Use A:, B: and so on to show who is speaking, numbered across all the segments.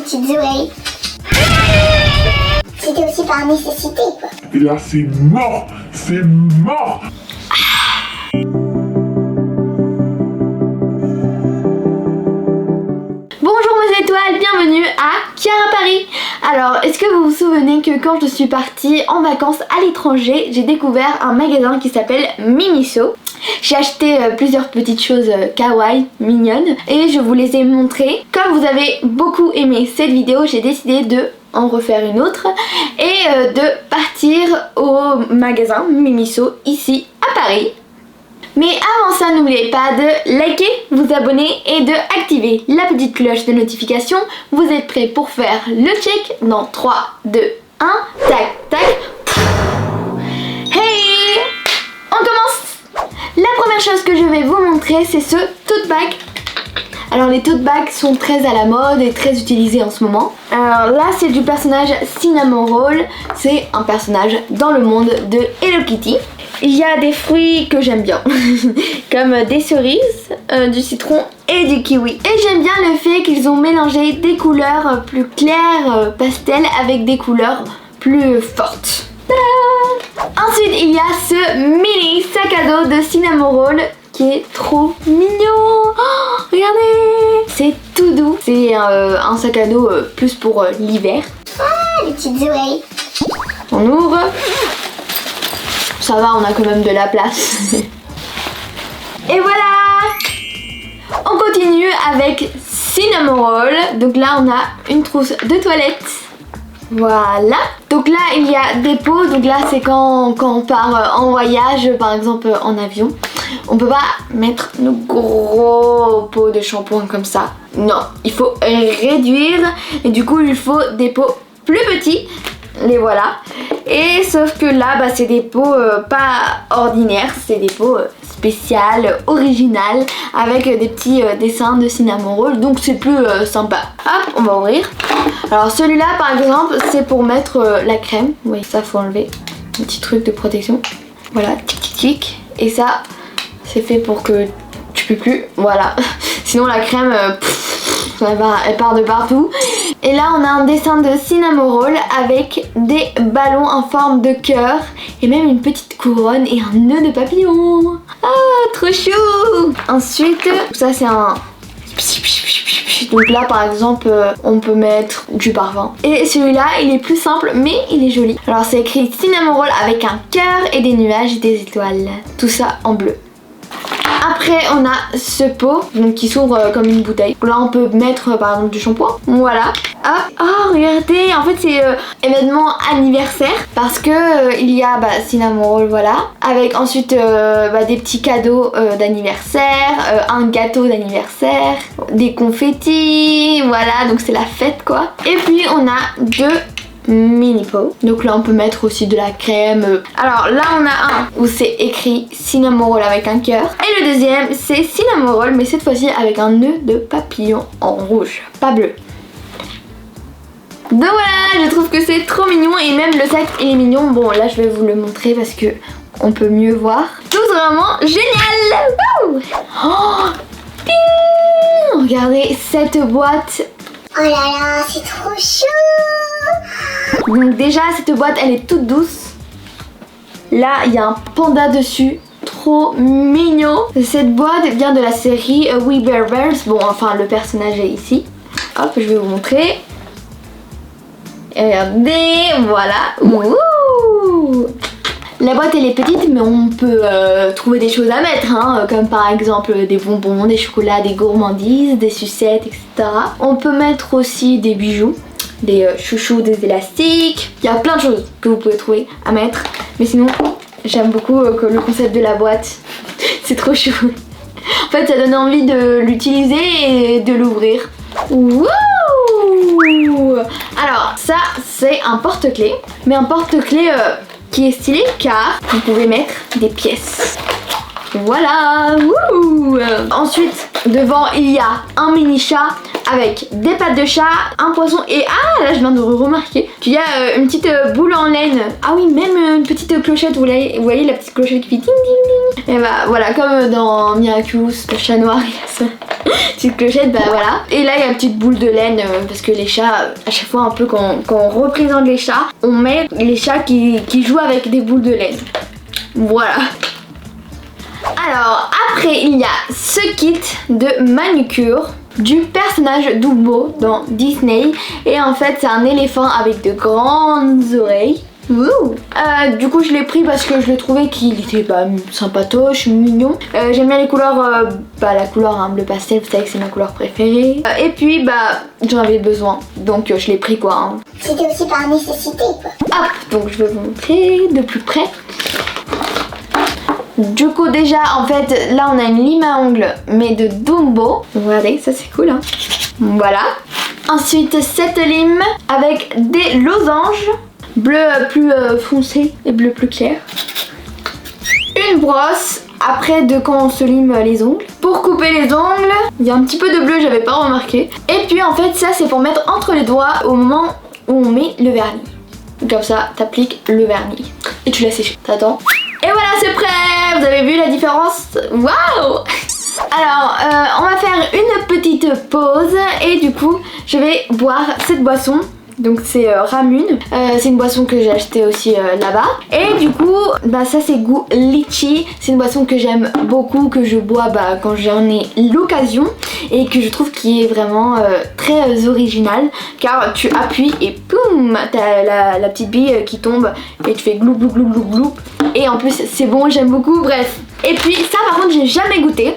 A: petites oreilles. C'était aussi par nécessité, quoi.
B: Et là, c'est mort! C'est mort!
C: Bonjour mes étoiles, bienvenue à Chiara Paris. Alors, est-ce que vous vous souvenez que quand je suis partie en vacances à l'étranger, j'ai découvert un magasin qui s'appelle Miniso. J'ai acheté plusieurs petites choses kawaii, mignonnes, et je vous les ai montrées. Comme vous avez beaucoup aimé cette vidéo, j'ai décidé de en refaire une autre et de partir au magasin Miniso ici à Paris. Mais avant ça, n'oubliez pas de liker, vous abonner et de activer la petite cloche de notification. Vous êtes prêts pour faire le check dans 3, 2, 1, tac, tac. Hey! On commence! La première chose que je vais vous montrer, c'est ce tote bag. Alors les tote bags sont très à la mode et très utilisés en ce moment. Alors là, c'est du personnage Cinnamon Roll. C'est un personnage dans le monde de Hello Kitty. Il y a des fruits que j'aime bien, comme des cerises, du citron et du kiwi. Et j'aime bien le fait qu'ils ont mélangé des couleurs plus claires, pastel, avec des couleurs plus fortes. Tada! Ensuite, il y a ce mini sac à dos de Cinnamon Roll qui est trop mignon. Oh, regardez, c'est tout doux. C'est un sac à dos plus pour l'hiver.
A: Ah, les petites oreilles.
C: On ouvre. Ça va, on a quand même de la place. Et voilà! On continue avec Cinnamon Roll. Donc là, on a une trousse de toilette. Voilà. Donc là, il y a des pots. Donc là, c'est quand on part en voyage, par exemple en avion. On peut pas mettre nos gros pots de shampoing comme ça. Non, il faut réduire. Et du coup, il faut des pots plus petits. Les voilà. Et sauf que là, bah, c'est des pots pas ordinaires, c'est des pots spéciales, originales, avec des petits dessins de Cinnamon Roll, donc c'est plus sympa. Hop, on va ouvrir. Alors celui-là par exemple, c'est pour mettre la crème. Oui, ça faut enlever. Un petit truc de protection. Voilà, tic tic tic. Et ça, c'est fait pour que tu peux plus. Voilà. Sinon la crème, elle part de partout. Et là on a un dessin de Cinnamon Roll avec des ballons en forme de cœur et même une petite couronne et un nœud de papillon. Ah, trop chou! Ensuite, ça c'est un... Donc là par exemple on peut mettre du parfum. Et celui-là il est plus simple mais il est joli. Alors c'est écrit Cinnamon Roll avec un cœur et des nuages et des étoiles. Tout ça en bleu. Après on a ce pot donc, qui s'ouvre comme une bouteille. Là on peut mettre par exemple du shampoing. Voilà. Hop. Oh regardez, en fait c'est événement anniversaire parce que il y a Cinnamon Roll, voilà. Avec ensuite des petits cadeaux d'anniversaire, un gâteau d'anniversaire, des confettis, voilà, donc c'est la fête quoi. Et puis on a deux mini pot. Donc là on peut mettre aussi de la crème. Alors là on a un où c'est écrit Cinnamon Roll avec un cœur. Et le deuxième c'est Cinnamon Roll mais cette fois-ci avec un nœud de papillon en rouge, pas bleu. Donc voilà, je trouve que c'est trop mignon et même le sac est mignon. Bon là je vais vous le montrer parce que on peut mieux voir. Tout vraiment génial. Wouh! Oh, ding! Regardez cette boîte.
A: Oh là là, c'est trop chou.
C: Donc déjà cette boîte elle est toute douce. Là il y a un panda dessus, trop mignon. Cette boîte vient de la série We Bare Bears. Bon enfin le personnage est ici. Hop, je vais vous montrer. Et regardez, voilà. Ouh. La boîte elle est petite mais on peut trouver des choses à mettre hein, comme par exemple des bonbons, des chocolats, des gourmandises, des sucettes, etc. On peut mettre aussi des bijoux, des chouchous, des élastiques. Il y a plein de choses que vous pouvez trouver à mettre. Mais sinon j'aime beaucoup le concept de la boîte. C'est trop chou. En fait ça donne envie de l'utiliser et de l'ouvrir. Wouh! Alors ça c'est un porte-clés. Mais un porte-clés qui est stylé car vous pouvez mettre des pièces. Voilà. Wouh! Ensuite Devant, il y a un mini chat avec des pattes de chat, un poisson et ah là je viens de remarquer qu'il y a une petite boule en laine. Ah oui, même une petite clochette, vous voyez la petite clochette qui fait ding ding ding. Et bah voilà, comme dans Miraculous, le chat noir, il y a ça. Petite clochette, bah voilà. Et là il y a une petite boule de laine parce que les chats, à chaque fois un peu quand on représente les chats, on met les chats qui jouent avec des boules de laine. Voilà. Alors après il y a ce kit de manucure du personnage Dumbo dans Disney et en fait c'est un éléphant avec de grandes oreilles. Du coup je l'ai pris parce que je le trouvais qu'il était sympatoche, mignon. J'aime bien les couleurs, la couleur bleu pastel, vous savez que c'est ma couleur préférée. Et puis j'en avais besoin donc je l'ai pris quoi.
A: C'était aussi par nécessité quoi.
C: Hop, donc je vais vous montrer de plus près. Du coup déjà en fait là on a une lime à ongles mais de Dumbo. Regardez, ça c'est cool hein. Voilà. Ensuite cette lime avec des losanges. Bleu plus foncé et bleu plus clair. Une brosse après de quand on se lime les ongles. Pour couper les ongles, il y a un petit peu de bleu, j'avais pas remarqué. Et puis en fait ça c'est pour mettre entre les doigts au moment où on met le vernis. Comme ça t'appliques le vernis et tu laisses sécher. T'attends. Et voilà, c'est prêt. Vous avez vu la différence? Waouh! Alors, on va faire une petite pause et du coup, je vais boire cette boisson. Donc c'est Ramune, c'est une boisson que j'ai achetée aussi là-bas. Et du coup, ça c'est goût litchi. C'est une boisson que j'aime beaucoup, que je bois quand j'en ai l'occasion. Et que je trouve qui est vraiment très original. Car tu appuies et poum, t'as la petite bille qui tombe. Et tu fais glou glou glou glou glou. Et en plus c'est bon, j'aime beaucoup, bref. Et puis ça par contre j'ai jamais goûté.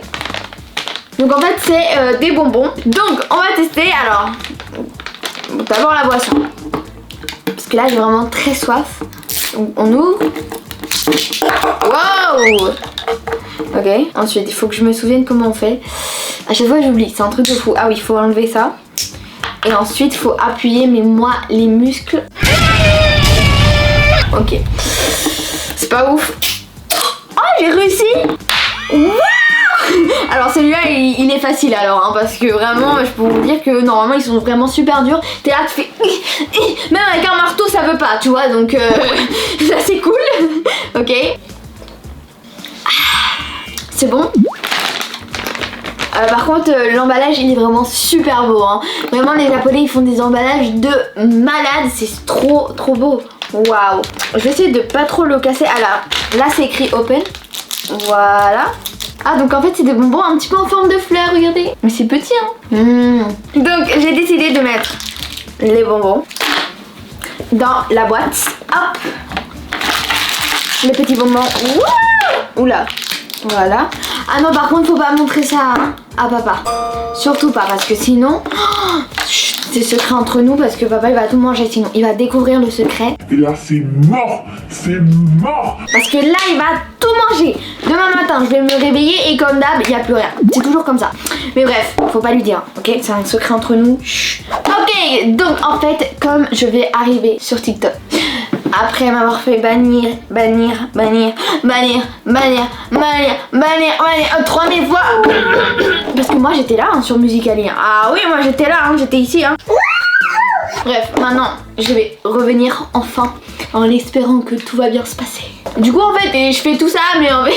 C: Donc en fait c'est des bonbons. Donc on va tester alors. D'abord la boisson. Parce que là j'ai vraiment très soif. Donc on ouvre. Wow! Ok, ensuite il faut que je me souvienne comment on fait. À chaque fois j'oublie, c'est un truc de fou. Ah oui, il faut enlever ça. Et ensuite il faut appuyer, mais moi les muscles. Ok. C'est pas ouf. Oh j'ai réussi! Wow! Alors celui-là il est facile alors parce que vraiment je peux vous dire que normalement ils sont vraiment super durs. T'es là tu fais même avec un marteau ça veut pas tu vois donc ça c'est cool. Ok. C'est bon. Par contre l'emballage il est vraiment super beau hein. Vraiment les japonais ils font des emballages de malade, c'est trop beau. Waouh. Je vais essayer de pas trop le casser. Alors là c'est écrit open. Voilà. Ah donc en fait c'est des bonbons un petit peu en forme de fleurs, regardez. Mais c'est petit hein. Donc j'ai décidé de mettre les bonbons dans la boîte. Hop. Les petits bonbons. Wouh. Oula. Voilà. Ah non par contre faut pas montrer ça à papa. Surtout pas parce que sinon... c'est secret entre nous parce que papa il va tout manger sinon. Il va découvrir le secret.
B: Et là c'est mort. C'est mort.
C: Parce que là il va tout manger. Demain matin je vais me réveiller et comme d'hab il n'y a plus rien. C'est toujours comme ça. Mais bref, faut pas lui dire. Ok, c'est un secret entre nous. Chut. Ok, donc en fait comme je vais arriver sur TikTok. Après m'avoir fait bannir 3000 fois. Parce que moi j'étais là sur Musical.ly. Ah oui moi j'étais là, j'étais ici. Bref, maintenant je vais revenir enfin en espérant que tout va bien se passer. Du coup en fait je fais tout ça mais en fait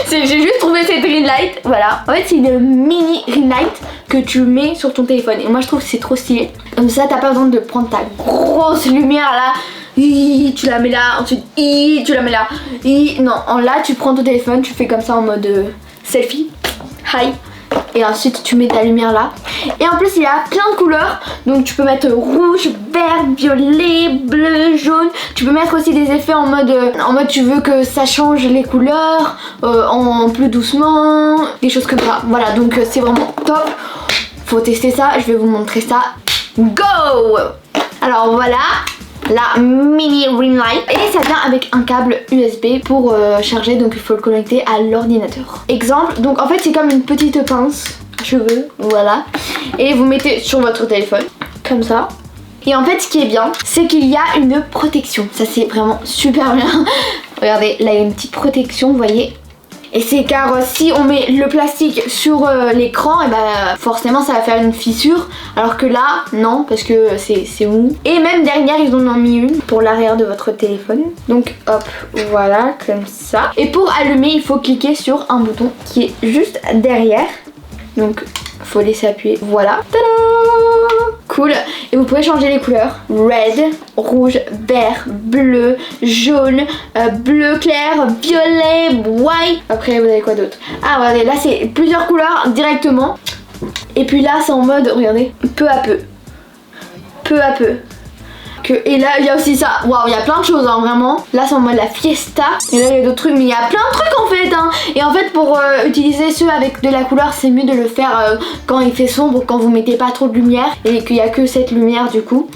C: j'ai juste trouvé cette ring light. Voilà, en fait c'est une mini ring light que tu mets sur ton téléphone. Et moi je trouve que c'est trop stylé. Comme ça t'as pas besoin de prendre ta grosse lumière là. Tu la mets là, ensuite tu la mets là. Non, là tu prends ton téléphone, tu fais comme ça en mode selfie. Hi. Et ensuite tu mets ta lumière là. Et en plus il y a plein de couleurs. Donc tu peux mettre rouge, vert, violet, bleu, jaune. Tu peux mettre aussi des effets en mode tu veux que ça change les couleurs en plus doucement. Des choses comme ça. Voilà donc c'est vraiment top. Faut tester ça, je vais vous montrer ça. Go! Alors voilà la mini ring light et ça vient avec un câble USB pour charger, donc il faut le connecter à l'ordinateur. Exemple, donc en fait c'est comme une petite pince à cheveux, voilà, et vous mettez sur votre téléphone comme ça. Et en fait ce qui est bien c'est qu'il y a une protection, ça c'est vraiment super bien. Regardez là il y a une petite protection, vous voyez. Et c'est car si on met le plastique sur l'écran, et ben forcément ça va faire une fissure. Alors que là, non, parce que c'est mou. Et même derrière, ils en ont mis une pour l'arrière de votre téléphone. Donc hop, voilà, comme ça. Et pour allumer, il faut cliquer sur un bouton qui est juste derrière. Donc faut laisser appuyer, voilà. Tadam! Cool. Et vous pouvez changer les couleurs. Red, rouge, vert, bleu, jaune, bleu clair, violet, white. Après vous avez quoi d'autre? Ah regardez, là c'est plusieurs couleurs directement. Et puis là c'est en mode, regardez, peu à peu. Peu à peu. Et là il y a aussi ça, waouh, il y a plein de choses hein, vraiment. Là c'est en mode la fiesta. Et là il y a d'autres trucs, mais il y a plein de trucs en fait hein. Et en fait pour utiliser ceux avec de la couleur, c'est mieux de le faire quand il fait sombre, quand vous mettez pas trop de lumière et qu'il y a que cette lumière du coup,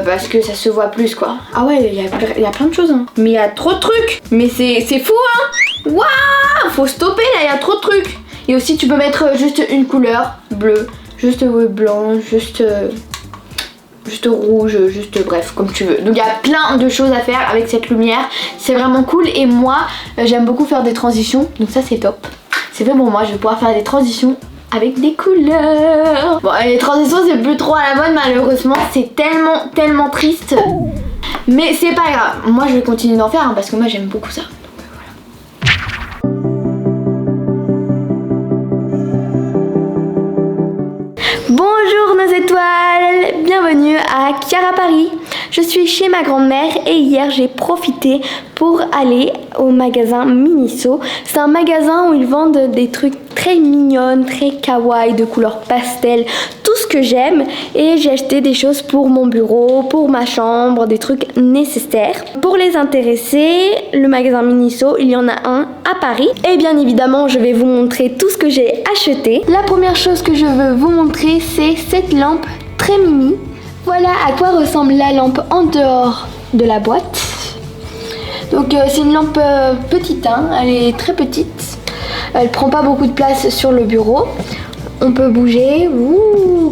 C: parce que ça se voit plus quoi. Ah ouais, il y a plein de choses hein. Mais il y a trop de trucs. Mais c'est fou hein. Waouh, faut stopper là, il y a trop de trucs. Et aussi tu peux mettre juste une couleur, bleu, juste blanc, juste rouge, juste bref, comme tu veux. Donc il y a plein de choses à faire avec cette lumière. C'est vraiment cool et moi, j'aime beaucoup faire des transitions. Donc ça c'est top. C'est fait pour moi, je vais pouvoir faire des transitions avec des couleurs. Bon, les transitions c'est plus trop à la mode malheureusement. C'est tellement triste. Mais c'est pas grave. Moi je vais continuer d'en faire hein, parce que moi j'aime beaucoup ça. Bonjour nos étoiles, bienvenue à Chiara Paris. Je suis chez ma grand-mère et hier j'ai profité pour aller au magasin Miniso. C'est un magasin où ils vendent des trucs très mignonnes, très kawaii, de couleurs pastel, tout ce que j'aime. Et j'ai acheté des choses pour mon bureau, pour ma chambre, des trucs nécessaires. Pour les intéresser, le magasin Miniso, il y en a un à Paris. Et bien évidemment, je vais vous montrer tout ce que j'ai acheté. La première chose que je veux vous montrer, c'est cette lampe très mimi. Voilà à quoi ressemble la lampe en dehors de la boîte. Donc c'est une lampe petite, hein, elle est très petite. Elle prend pas beaucoup de place sur le bureau. On peut bouger,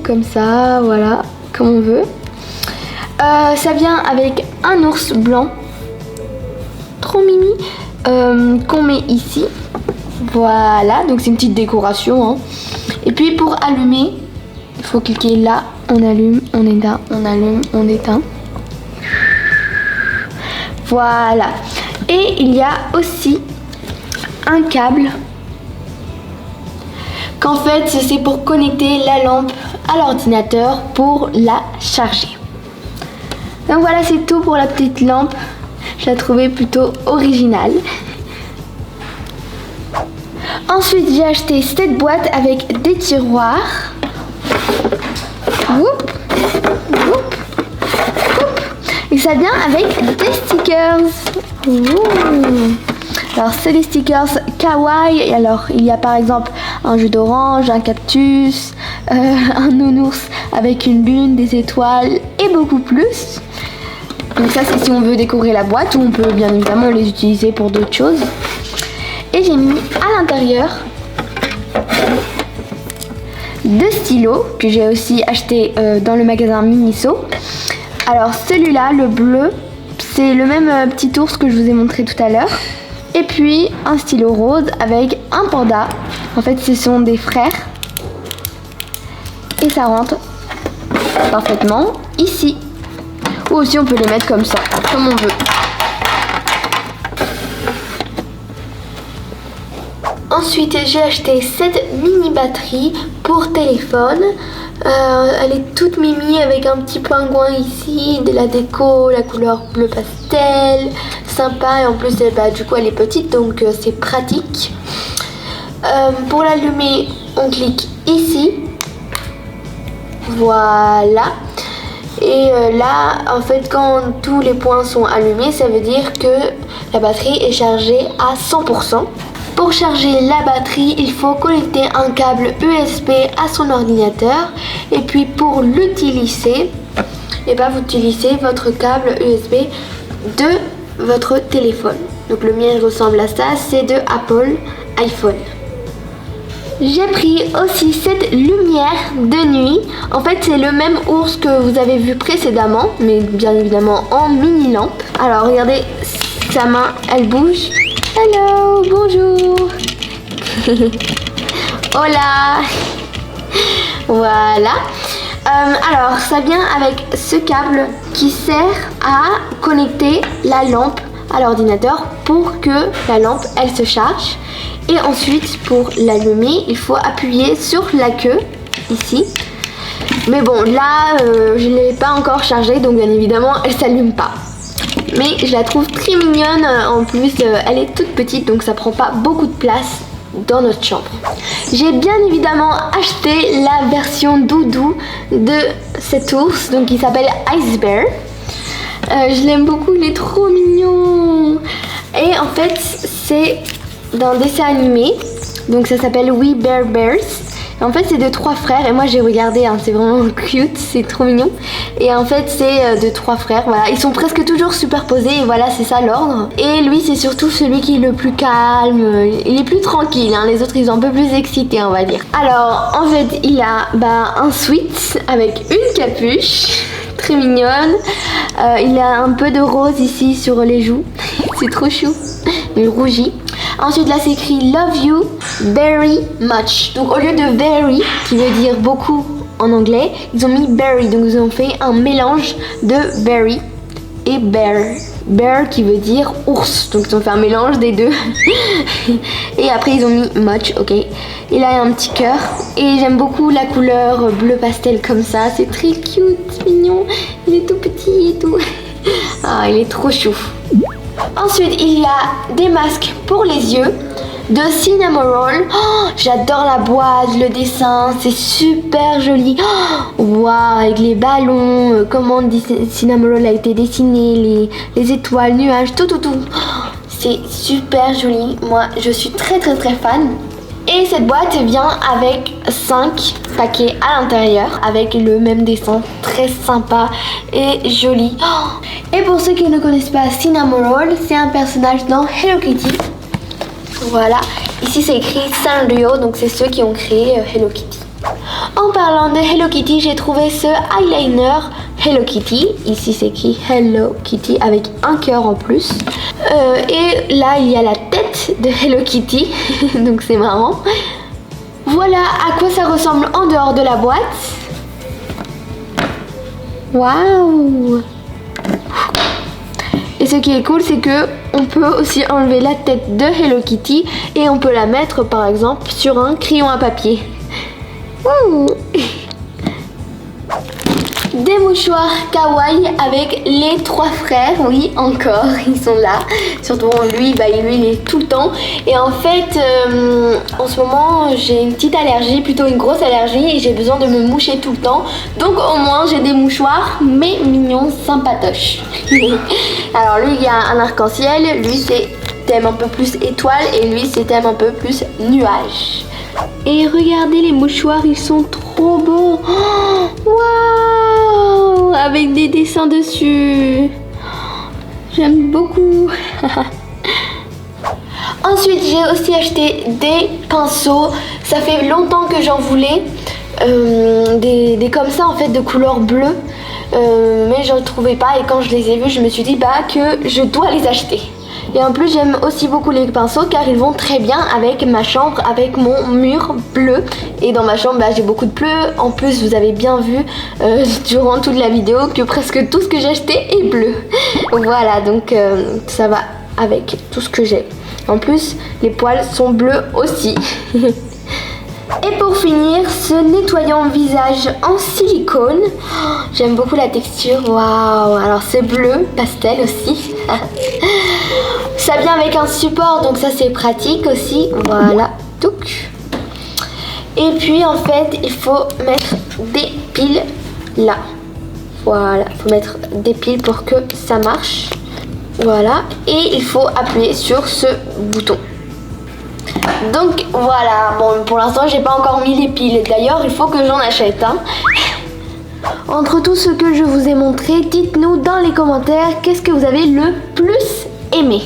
C: comme ça, voilà, comme on veut. Ça vient avec un ours blanc, trop mimi, qu'on met ici. Voilà, donc c'est une petite décoration. Hein. Et puis pour allumer, il faut cliquer là. On allume, on éteint, on allume, on éteint. Voilà. Et il y a aussi un câble qu'en fait c'est pour connecter la lampe à l'ordinateur pour la charger. Donc voilà, c'est tout pour la petite lampe. Je la trouvais plutôt originale. Ensuite j'ai acheté cette boîte avec des tiroirs. Whoop, whoop, whoop. Et ça vient avec des stickers. Alors c'est des stickers kawaii. Et alors il y a par exemple un jus d'orange, un cactus, un nounours avec une lune, des étoiles et beaucoup plus. Donc ça c'est si on veut décorer la boîte, ou on peut bien évidemment les utiliser pour d'autres choses. Et j'ai mis à l'intérieur 2 stylos que j'ai aussi acheté dans le magasin Miniso. Alors celui-là, le bleu, c'est le même petit ours que je vous ai montré tout à l'heure. Et puis un stylo rose avec un panda. En fait ce sont des frères. Et ça rentre parfaitement ici. Ou aussi on peut les mettre comme ça, comme on veut. Ensuite j'ai acheté cette mini batterie pour téléphone. Elle est toute mimi avec un petit pingouin ici, de la déco, la couleur bleu pastel, sympa, et en plus du coup elle est petite donc c'est pratique. Pour l'allumer on clique ici, voilà. Et là en fait quand tous les points sont allumés, ça veut dire que la batterie est chargée à 100%. Pour charger la batterie, il faut connecter un câble USB à son ordinateur. Et puis pour l'utiliser, vous utilisez votre câble USB de votre téléphone. Donc le mien ressemble à ça, c'est de Apple iPhone. J'ai pris aussi cette lumière de nuit. En fait c'est le même ours que vous avez vu précédemment, mais bien évidemment en mini lampe. Alors regardez, sa main elle bouge. Hello, bonjour. Hola. Voilà. Alors, ça vient avec ce câble qui sert à connecter la lampe à l'ordinateur pour que la lampe, elle se charge. Et ensuite, pour l'allumer, il faut appuyer sur la queue, ici. Mais bon, là, je ne l'ai pas encore chargée, donc bien évidemment, elle ne s'allume pas. Mais je la trouve très mignonne. En plus, elle est toute petite, donc ça prend pas beaucoup de place dans notre chambre. J'ai bien évidemment acheté la version doudou de cet ours, donc il s'appelle Ice Bear. Je l'aime beaucoup, il est trop mignon. Et en fait, c'est d'un dessin animé, donc ça s'appelle We Bear Bears. En fait, c'est de 3 frères et moi j'ai regardé, hein, c'est vraiment cute, c'est trop mignon. Et en fait, c'est de 3 frères, voilà, ils sont presque toujours superposés et voilà, c'est ça l'ordre. Et lui, c'est surtout celui qui est le plus calme, il est plus tranquille, hein. Les autres ils sont un peu plus excités, on va dire. Alors, en fait, il a un sweat avec une capuche, très mignonne. Il a un peu de rose ici sur les joues, c'est trop chou, il rougit. Ensuite là c'est écrit Love you very much. Donc au lieu de very qui veut dire beaucoup en anglais, ils ont mis berry. Donc ils ont fait un mélange de very et bear. Bear qui veut dire ours. Donc ils ont fait un mélange des deux. Et après ils ont mis much, ok. Et là il y a un petit cœur. Et j'aime beaucoup la couleur bleu pastel comme ça. C'est très cute, mignon. Il est tout petit et tout. Ah, il est trop chou. Ensuite, il y a des masques pour les yeux de Cinnamoroll. Oh, j'adore la boîte, le dessin, c'est super joli. Waouh, avec les ballons, comment Cinnamoroll a été dessiné, les étoiles, nuages, tout. C'est super joli. Moi, je suis très fan. Et cette boîte vient avec 5 paquets à l'intérieur avec le même dessin, très sympa et joli. Et pour ceux qui ne connaissent pas Cinnamoroll, c'est un personnage dans Hello Kitty. Voilà, ici c'est écrit Sanrio, donc c'est ceux qui ont créé Hello Kitty. En parlant de Hello Kitty, j'ai trouvé ce eyeliner Hello Kitty. Ici c'est écrit Hello Kitty avec un cœur en plus. Et là il y a la tête de Hello Kitty, donc c'est marrant. Voilà à quoi ça ressemble en dehors de la boîte. Waouh! Et ce qui est cool, c'est que on peut aussi enlever la tête de Hello Kitty et on peut la mettre par exemple sur un crayon à papier. Ouh. Des mouchoirs kawaii avec les 3 frères, oui encore, ils sont là. Surtout lui, il est tout le temps. Et en fait, en ce moment, j'ai une petite allergie, plutôt une grosse allergie, et j'ai besoin de me moucher tout le temps. Donc au moins, j'ai des mouchoirs, mais mignons, sympatoches. Alors lui, il y a un arc-en-ciel, lui c'est thème un peu plus étoile, et lui c'est thème un peu plus nuage. Et regardez les mouchoirs, ils sont trop beaux. Waouh, avec des dessins dessus. J'aime beaucoup. Ensuite, j'ai aussi acheté des pinceaux. Ça fait longtemps que j'en voulais. Des comme ça en fait de couleur bleue. Mais je ne trouvais pas. Et quand je les ai vus, je me suis dit que je dois les acheter. Et en plus j'aime aussi beaucoup les pinceaux car ils vont très bien avec ma chambre, avec mon mur bleu. Et dans ma chambre j'ai beaucoup de bleu. En plus vous avez bien vu durant toute la vidéo que presque tout ce que j'ai acheté est bleu. Voilà, donc ça va avec tout ce que j'ai. En plus les poils sont bleus aussi. Et pour finir, ce nettoyant visage en silicone. J'aime beaucoup la texture, waouh. Alors c'est bleu, pastel aussi. Ça vient avec un support, donc ça c'est pratique aussi. Voilà, touc. Et puis en fait, il faut mettre des piles là. Voilà, il faut mettre des piles pour que ça marche. Voilà, et il faut appuyer sur ce bouton. Donc voilà, bon pour l'instant j'ai pas encore mis les piles. D'ailleurs il faut que j'en achète hein. Entre tout ce que je vous ai montré, dites-nous dans les commentaires qu'est-ce que vous avez le plus aimé.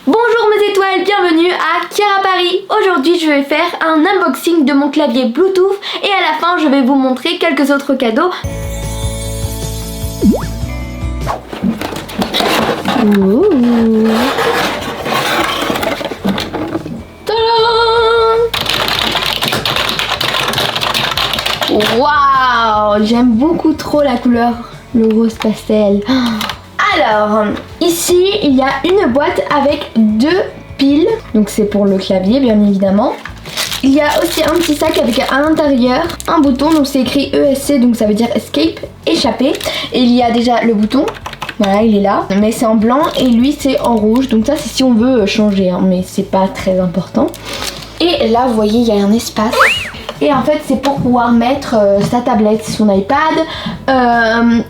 C: Bonjour mes étoiles, bienvenue à Kiara Paris. Aujourd'hui je vais faire un unboxing de mon clavier Bluetooth et à la fin je vais vous montrer quelques autres cadeaux. Ouh. Waouh, j'aime beaucoup trop la couleur, le rose pastel. Alors, ici, il y a une boîte avec 2 piles. Donc c'est pour le clavier, bien évidemment. Il y a aussi un petit sac avec à l'intérieur un bouton. Donc c'est écrit ESC, donc ça veut dire escape, échapper. Et il y a déjà le bouton. Voilà, il est là. Mais c'est en blanc et lui c'est en rouge. Donc ça c'est si on veut changer, hein, mais c'est pas très important. Et là, vous voyez, il y a un espace. Et en fait, c'est pour pouvoir mettre sa tablette, son iPad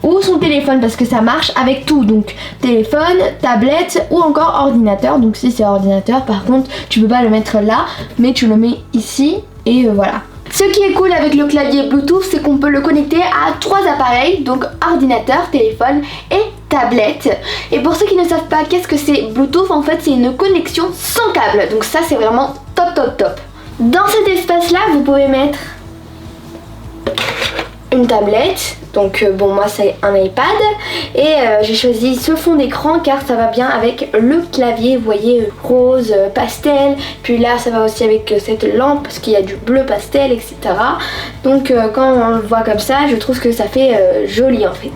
C: ou son téléphone parce que ça marche avec tout. Donc téléphone, tablette ou encore ordinateur. Donc si c'est ordinateur, par contre, tu peux pas le mettre là, mais tu le mets ici et voilà. Ce qui est cool avec le clavier Bluetooth, c'est qu'on peut le connecter à 3 appareils, donc ordinateur, téléphone et tablette. Et pour ceux qui ne savent pas qu'est-ce que c'est Bluetooth, en fait c'est une connexion sans câble. Donc ça c'est vraiment top top top. Dans cet espace là vous pouvez mettre une tablette, donc bon moi c'est un iPad et j'ai choisi ce fond d'écran car ça va bien avec le clavier, vous voyez rose, pastel, puis là ça va aussi avec cette lampe parce qu'il y a du bleu pastel etc. Donc quand on le voit comme ça je trouve que ça fait joli en fait.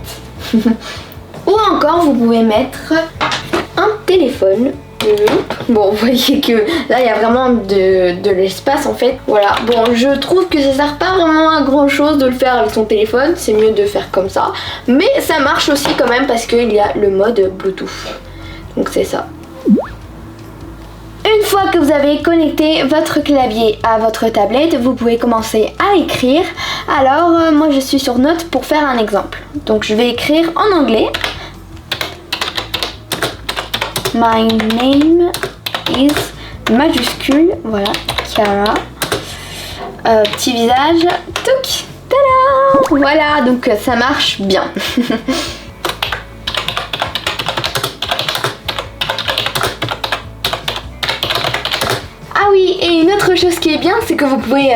C: Ou encore vous pouvez mettre un téléphone. Bon, vous voyez que là il y a vraiment de l'espace en fait. Voilà, bon je trouve que ça sert pas vraiment à grand chose de le faire avec son téléphone. C'est mieux de faire comme ça. Mais ça marche aussi quand même parce qu'il y a le mode Bluetooth. Donc c'est ça. Une fois que vous avez connecté votre clavier à votre tablette, vous pouvez commencer à écrire. Alors moi je suis sur Notes pour faire un exemple. Donc je vais écrire en anglais. My name is majuscule, voilà, Chiara. Petit visage, touc, tada. Voilà, donc ça marche bien. Ah oui, et une autre chose qui est bien, c'est que vous pouvez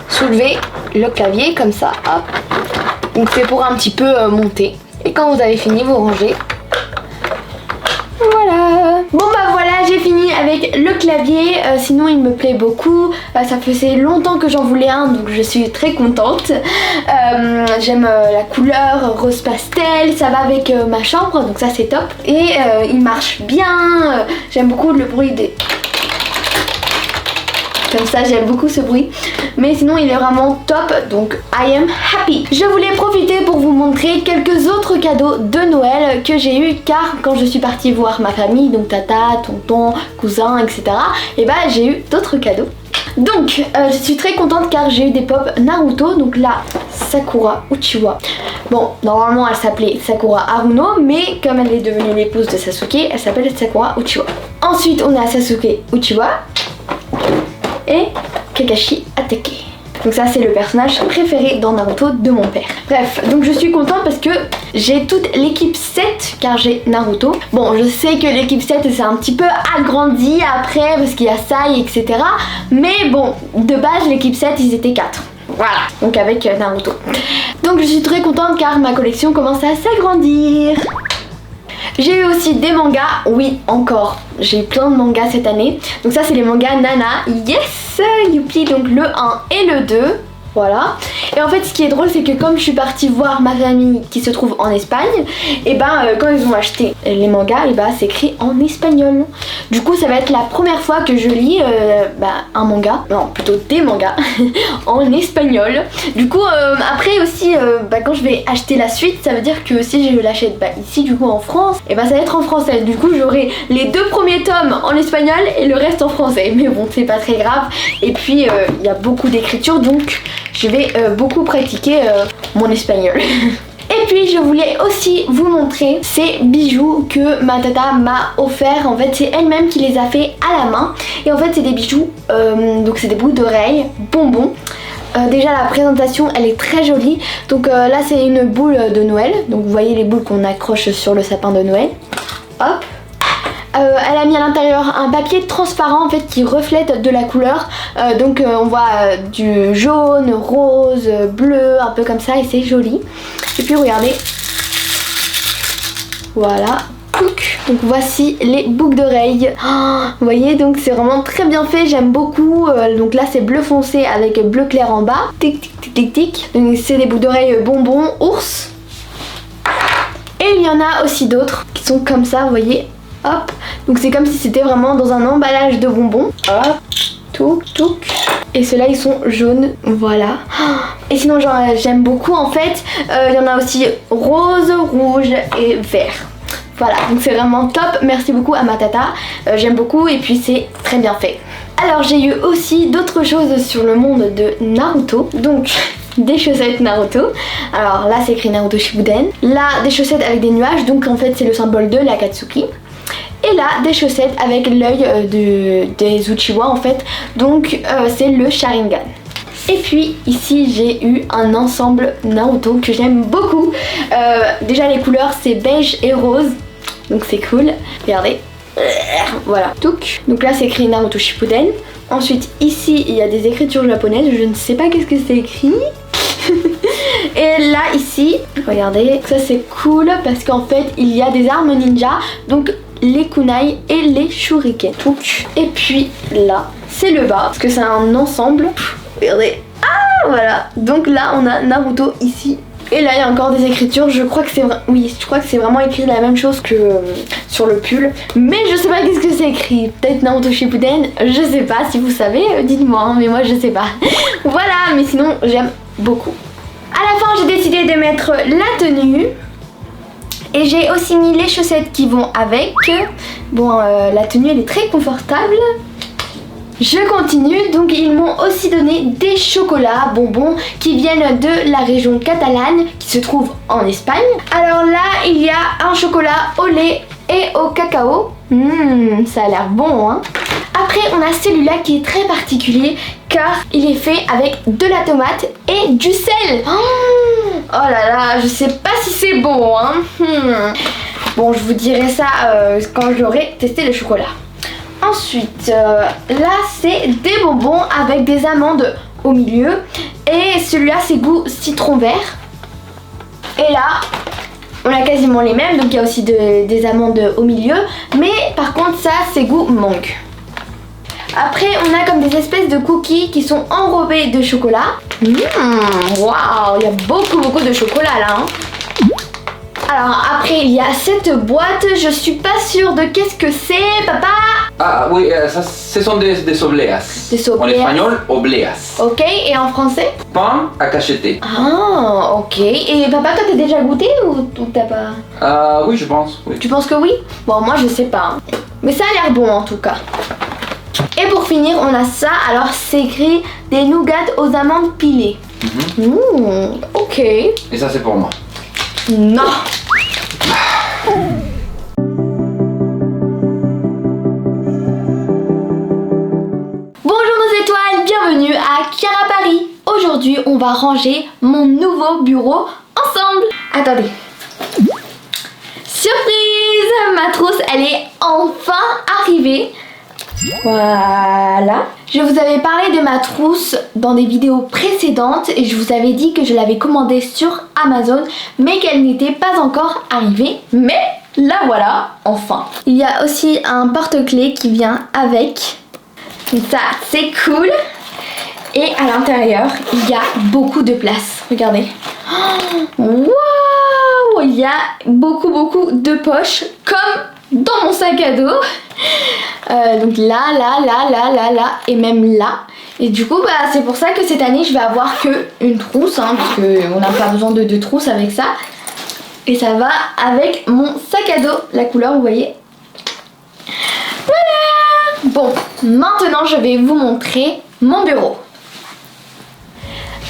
C: soulever le clavier comme ça, hop. Donc c'est pour un petit peu monter. Et quand vous avez fini, vous rangez. Voilà. Bon bah voilà, j'ai fini avec le clavier, sinon il me plaît beaucoup, ça faisait longtemps que j'en voulais un donc je suis très contente. J'aime la couleur rose pastel, ça va avec ma chambre donc ça c'est top. Et il marche bien, j'aime beaucoup le bruit des... Comme ça j'aime beaucoup ce bruit. Mais sinon il est vraiment top, donc I am happy. Je voulais profiter pour vous montrer quelques autres cadeaux de Noël que j'ai eu car quand je suis partie voir ma famille, donc tata, tonton, cousin, etc. Et bah j'ai eu d'autres cadeaux. Donc je suis très contente car j'ai eu des pop Naruto. Donc là Sakura Uchiwa. Bon normalement elle s'appelait Sakura Haruno, mais comme elle est devenue l'épouse de Sasuke, elle s'appelle Sakura Uchiwa. Ensuite on a Sasuke Uchiwa et Kakashi Atake. Donc ça c'est le personnage préféré dans Naruto de mon père. Bref, donc je suis contente parce que j'ai toute l'équipe 7 car j'ai Naruto. Bon, je sais que l'équipe 7 c'est un petit peu agrandi après parce qu'il y a Sai, etc. Mais bon, de base l'équipe 7 ils étaient 4. Voilà, donc avec Naruto. Donc je suis très contente car ma collection commence à s'agrandir. J'ai eu aussi des mangas, oui encore, j'ai eu plein de mangas cette année. Donc ça c'est les mangas Nana, yes, youpi, donc le 1 et le 2, voilà. Et en fait ce qui est drôle c'est que comme je suis partie voir ma famille qui se trouve en Espagne, et ben quand ils ont acheté les mangas, et ben c'est écrit en espagnol. Du coup ça va être la première fois que je lis un manga, non plutôt des mangas en espagnol. Du coup après aussi quand je vais acheter la suite, ça veut dire que si je l'achète ici du coup en France, et ben ça va être en français. Du coup j'aurai les 2 premiers tomes en espagnol et le reste en français. Mais bon c'est pas très grave. Et puis il y a beaucoup d'écriture donc je vais beaucoup pratiquer mon espagnol. Et puis je voulais aussi vous montrer ces bijoux que ma tata m'a offert. En fait c'est elle-même qui les a fait à la main. Et en fait c'est des bijoux, donc c'est des boucles d'oreilles, bonbons. Déjà la présentation elle est très jolie. Donc là c'est une boule de Noël. Donc vous voyez les boules qu'on accroche sur le sapin de Noël. Hop. Elle a mis à l'intérieur un papier transparent en fait qui reflète de la couleur. Donc on voit du jaune, rose, bleu, un peu comme ça et c'est joli. Et puis regardez. Voilà. Touc. Donc voici les boucles d'oreilles. Oh, vous voyez, donc c'est vraiment très bien fait, j'aime beaucoup. Donc là c'est bleu foncé avec bleu clair en bas. Tic tic tic tic tic. Donc c'est des boucles d'oreilles bonbons ours. Et il y en a aussi d'autres qui sont comme ça, vous voyez. Hop. Donc c'est comme si c'était vraiment dans un emballage de bonbons. Hop. Touc touc. Et ceux-là ils sont jaunes, voilà. Et sinon j'aime beaucoup en fait. Il y en a aussi rose, rouge et vert. Voilà, donc c'est vraiment top. Merci beaucoup à ma tata. J'aime beaucoup et puis c'est très bien fait. Alors j'ai eu aussi d'autres choses sur le monde de Naruto. Donc des chaussettes Naruto. Alors là c'est écrit Naruto Shippuden. Là des chaussettes avec des nuages. Donc en fait c'est le symbole de l'Akatsuki. Et là des chaussettes avec l'œil des Uchiwa en fait. Donc c'est le Sharingan. Et puis ici j'ai eu un ensemble Naruto que j'aime beaucoup. Déjà les couleurs c'est beige et rose. Donc c'est cool. Regardez. Voilà. Donc là c'est écrit Naruto Shippuden. Ensuite ici il y a des écritures japonaises. Je ne sais pas qu'est-ce que c'est écrit. Et là ici, regardez, ça c'est cool parce qu'en fait il y a des armes ninja. Donc les kunai et les shuriken. Et puis là c'est le bas parce que c'est un ensemble. Regardez. Ah voilà. Donc là on a Naruto ici. Et là il y a encore des écritures. Je crois que c'est oui, je crois que c'est vraiment écrit la même chose que sur le pull. Mais je sais pas qu'est-ce que c'est écrit. Peut-être Naruto Shippuden. Je sais pas. Si vous savez, dites-moi. Hein, mais moi je sais pas. Voilà. Mais sinon j'aime beaucoup. À la fin j'ai décidé de mettre la tenue. Et j'ai aussi mis les chaussettes qui vont avec. Bon, la tenue elle est très confortable. Je continue, donc ils m'ont aussi donné des chocolats bonbons qui viennent de la région catalane qui se trouve en Espagne. Alors là, il y a un chocolat au lait et au cacao. Ça a l'air bon, hein. Après, on a celui-là qui est très particulier car il est fait avec de la tomate et du sel. Oh là là, je sais pas si c'est bon, hein. Bon, je vous dirai ça quand j'aurai testé le chocolat. Ensuite, là c'est des bonbons avec des amandes au milieu. Et celui-là c'est goût citron vert. Et là, on a quasiment les mêmes. Donc il y a aussi des amandes au milieu. Mais par contre ça c'est goût mangue. Après on a comme des espèces de cookies qui sont enrobés de chocolat. Waouh, il y a beaucoup de chocolat là, hein. Alors après il y a cette boîte, je suis pas sûre de qu'est-ce que c'est, papa.
D: Ah oui, ça, ce sont des obleas.
C: Des obleas.
D: En espagnol, obleas.
C: Ok, et en français?
D: Pain à cacheter.
C: Ah, ok. Et papa, toi t'as déjà goûté ou t'as pas?
D: Oui, je pense, oui.
C: Tu penses que oui? Bon, moi je sais pas. Hein. Mais ça a l'air bon en tout cas. Et pour finir, on a ça. Alors c'est écrit des nougats aux amandes pilées. Ok.
D: Et ça c'est pour moi.
C: Non. Bonjour nos étoiles, bienvenue à Chiara Paris. Aujourd'hui, on va ranger mon nouveau bureau ensemble. Attendez. Surprise! Ma trousse, elle est enfin arrivée. Voilà. Je vous avais parlé de ma trousse dans des vidéos précédentes et je vous avais dit que je l'avais commandée sur Amazon mais qu'elle n'était pas encore arrivée. Mais la voilà, enfin. Il y a aussi un porte-clés qui vient avec. Donc ça, c'est cool. Et à l'intérieur, il y a beaucoup de place. Regardez. Waouh! Il y a beaucoup de poches comme dans mon sac à dos. Donc là et même là. Et du coup bah c'est pour ça que cette année je vais avoir que une trousse, hein, parce qu'on n'a pas besoin de deux trousses avec ça. Et ça va avec mon sac à dos, la couleur vous voyez. Voilà. Bon, maintenant je vais vous montrer mon bureau.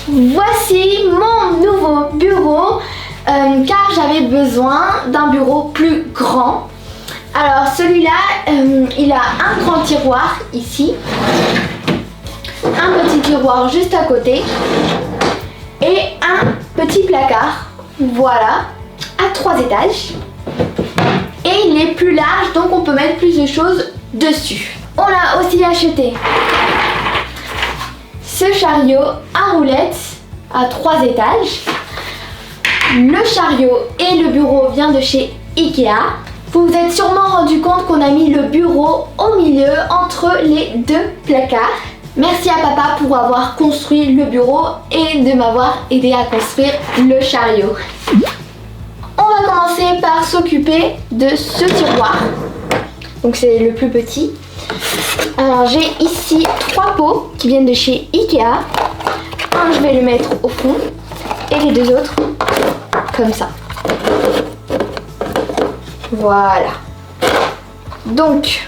C: Voici mon nouveau bureau car j'avais besoin d'un bureau plus grand. Alors celui-là, il a un grand tiroir ici, un petit tiroir juste à côté et un petit placard, voilà, à 3 étages. Et il est plus large donc on peut mettre plus de choses dessus. On a aussi acheté ce chariot à roulettes à 3 étages. Le chariot et le bureau vient de chez Ikea. Vous vous êtes sûrement rendu compte qu'on a mis le bureau au milieu entre les deux placards. Merci à papa pour avoir construit le bureau et de m'avoir aidé à construire le chariot. On va commencer par s'occuper de ce tiroir. Donc c'est le plus petit. Alors j'ai ici 3 pots qui viennent de chez Ikea. Un, je vais le mettre au fond et les 2 autres comme ça. Voilà. Donc,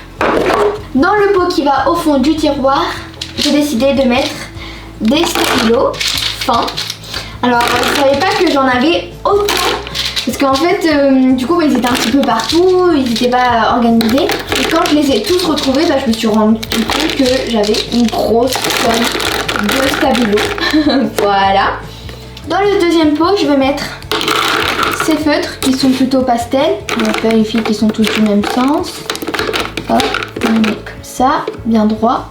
C: dans le pot qui va au fond du tiroir, j'ai décidé de mettre des stabilos fins. Alors, je ne savais pas que j'en avais autant. Parce qu'en fait, du coup, ils étaient un petit peu partout, ils n'étaient pas organisés. Et quand je les ai tous retrouvés, je me suis rendu compte que j'avais une grosse tonne de stabilos. Voilà. Dans le deuxième pot, je vais mettre ces feutres qui sont plutôt pastels. On va vérifier qu'ils sont tous du même sens. Hop, on met comme ça, bien droit.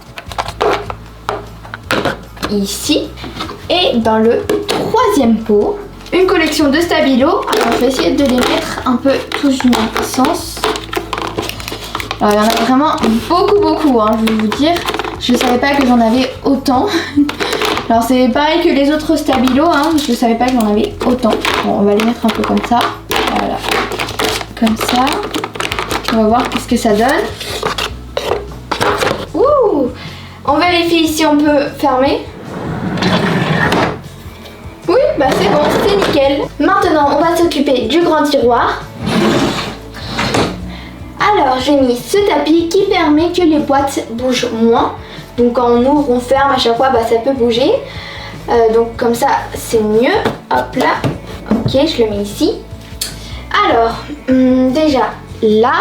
C: Ici. Et dans le troisième pot, une collection de stabilos. Alors je vais essayer de les mettre un peu tous du même sens. Alors il y en a vraiment beaucoup, hein, je vais vous dire. Je ne savais pas que j'en avais autant. Alors c'est pareil que les autres stabilos, hein, je ne savais pas que j'en avais autant. Bon, on va les mettre un peu comme ça. Voilà. Comme ça. On va voir ce que ça donne. Ouh! On vérifie si on peut fermer. Oui, bah c'est bon, c'est nickel. Maintenant, on va s'occuper du grand tiroir. Alors, j'ai mis ce tapis qui permet que les boîtes bougent moins. Donc quand on ouvre, on ferme, à chaque fois, ça peut bouger. Donc comme ça, c'est mieux. Hop là. Ok, je le mets ici. Alors, déjà, là,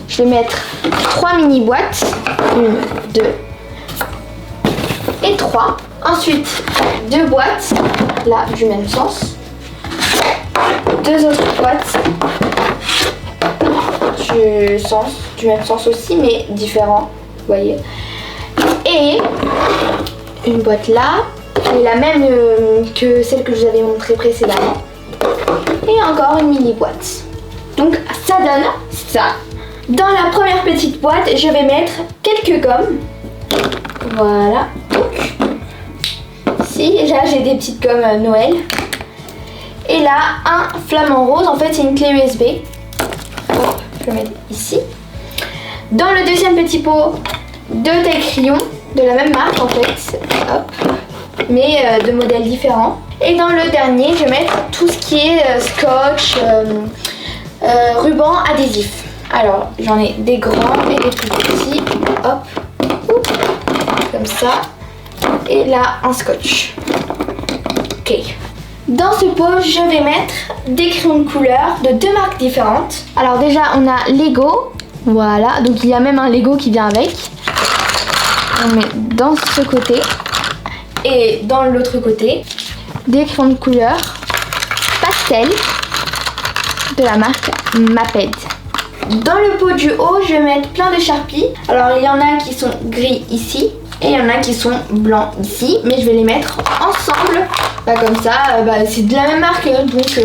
C: je vais mettre 3 mini boîtes. 1, 2 et 3. Ensuite, 2 boîtes, là, du même sens. 2 autres boîtes du même sens aussi, mais différent, vous voyez. Et une boîte là, qui est la même que celle que je vous avais montrée précédemment. Et encore une mini boîte. Donc ça donne ça. Dans la première petite boîte, je vais mettre quelques gommes. Voilà. Ici, là j'ai des petites gommes Noël. Et là, un flamant rose. En fait, c'est une clé USB. Hop, je vais mettre ici. Dans le deuxième petit pot, 2 tailles crayons de la même marque en fait. Hop. Mais de modèles différents. Et dans le dernier, je vais mettre tout ce qui est scotch, ruban adhésif. Alors, j'en ai des grands et des plus petits. Hop. Oups. Comme ça. Et là, un scotch. Ok. Dans ce pot, je vais mettre des crayons de couleur de 2 marques différentes. Alors déjà, on a Lego. Voilà. Donc, il y a même un Lego qui vient avec. On met dans ce côté. Et dans l'autre côté, des crayons de couleur pastel de la marque Maped. Dans le pot du haut, je vais mettre plein de Sharpie. Alors il y en a qui sont gris ici et il y en a qui sont blancs ici, mais je vais les mettre ensemble. Comme ça, c'est de la même marque, donc tous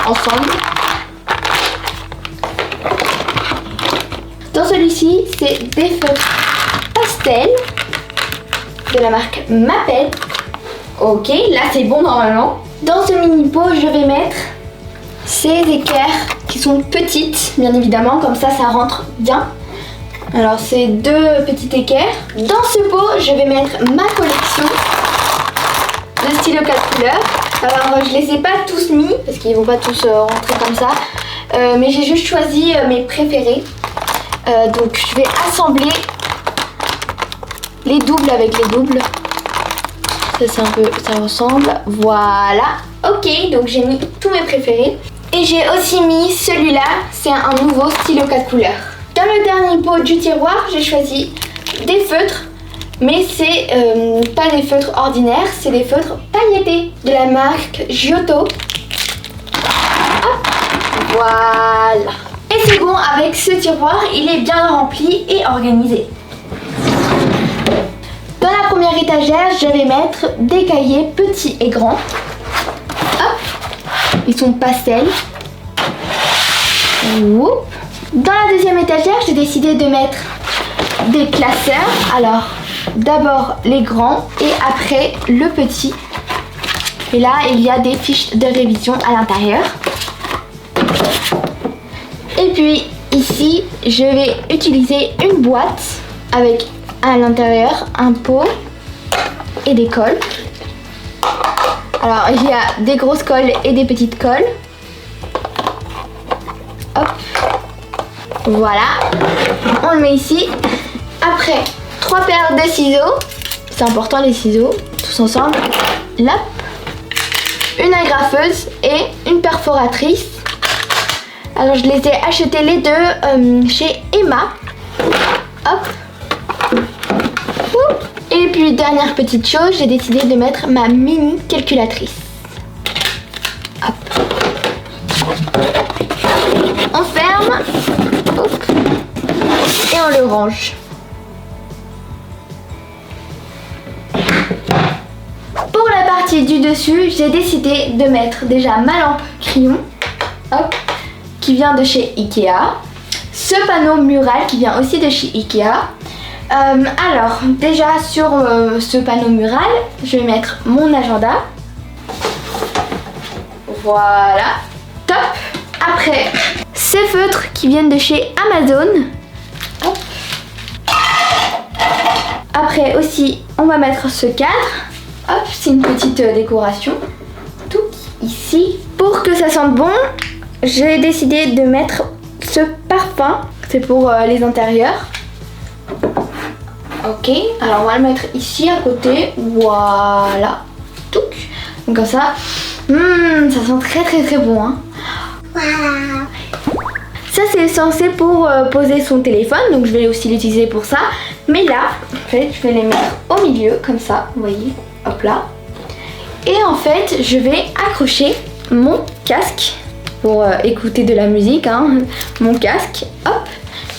C: ensemble. Dans celui-ci, c'est des feutres pastel de la marque Maped. Ok, là c'est bon normalement. Dans ce mini pot, je vais mettre ces équerres qui sont petites, bien évidemment, comme ça, ça rentre bien. Alors c'est 2 petites équerres. Dans ce pot, je vais mettre ma collection de stylos 4 couleurs. Alors je les ai pas tous mis, parce qu'ils vont pas tous rentrer comme ça. Mais j'ai juste choisi mes préférés. Donc je vais assembler les doubles avec les doubles. Ça c'est un peu, ça ressemble. Voilà. Ok, donc j'ai mis tous mes préférés. Et j'ai aussi mis celui-là, c'est un nouveau stylo 4 couleurs. Dans le dernier pot du tiroir, j'ai choisi des feutres. Mais c'est pas des feutres ordinaires, c'est des feutres pailletés de la marque Giotto. Hop. Voilà. Et c'est bon, avec ce tiroir, il est bien rempli et organisé. Dans la première étagère, je vais mettre des cahiers petits et grands. Hop. Ils sont pastels. Whoop. Dans la deuxième étagère, j'ai décidé de mettre des classeurs. Alors, d'abord les grands et après le petit. Et là, il y a des fiches de révision à l'intérieur. Et puis ici, je vais utiliser une boîte avec à l'intérieur un pot et des colles. Alors, il y a des grosses colles et des petites colles. Hop. Voilà. On le met ici. Après, 3 paires de ciseaux. C'est important les ciseaux. Tous ensemble. Là. Une agrafeuse et une perforatrice. Alors je les ai achetés les deux chez Emma. Hop. Et puis dernière petite chose, j'ai décidé de mettre ma mini calculatrice. Hop. On ferme. Hop. Et on le range. Pour la partie du dessus, j'ai décidé de mettre déjà ma lampe crayon, hop, qui vient de chez Ikea. Ce panneau mural qui vient aussi de chez Ikea. Alors, déjà sur ce panneau mural, je vais mettre mon agenda. Voilà, top. Après, ces feutres qui viennent de chez Amazon. Hop. Après aussi, on va mettre ce cadre. Hop, c'est une petite décoration. Tout ici. Pour que ça sente bon, j'ai décidé de mettre ce parfum. C'est pour les intérieurs. Ok, alors on va le mettre ici à côté. Voilà. Touc. Donc comme ça, ça sent très très très bon. Hein.
A: Voilà.
C: Ça c'est censé pour poser son téléphone, donc je vais aussi l'utiliser pour ça. Mais là, en fait, je vais les mettre au milieu, comme ça, vous voyez. Hop là. Et en fait, je vais accrocher mon casque pour écouter de la musique. Hein. Mon casque, hop,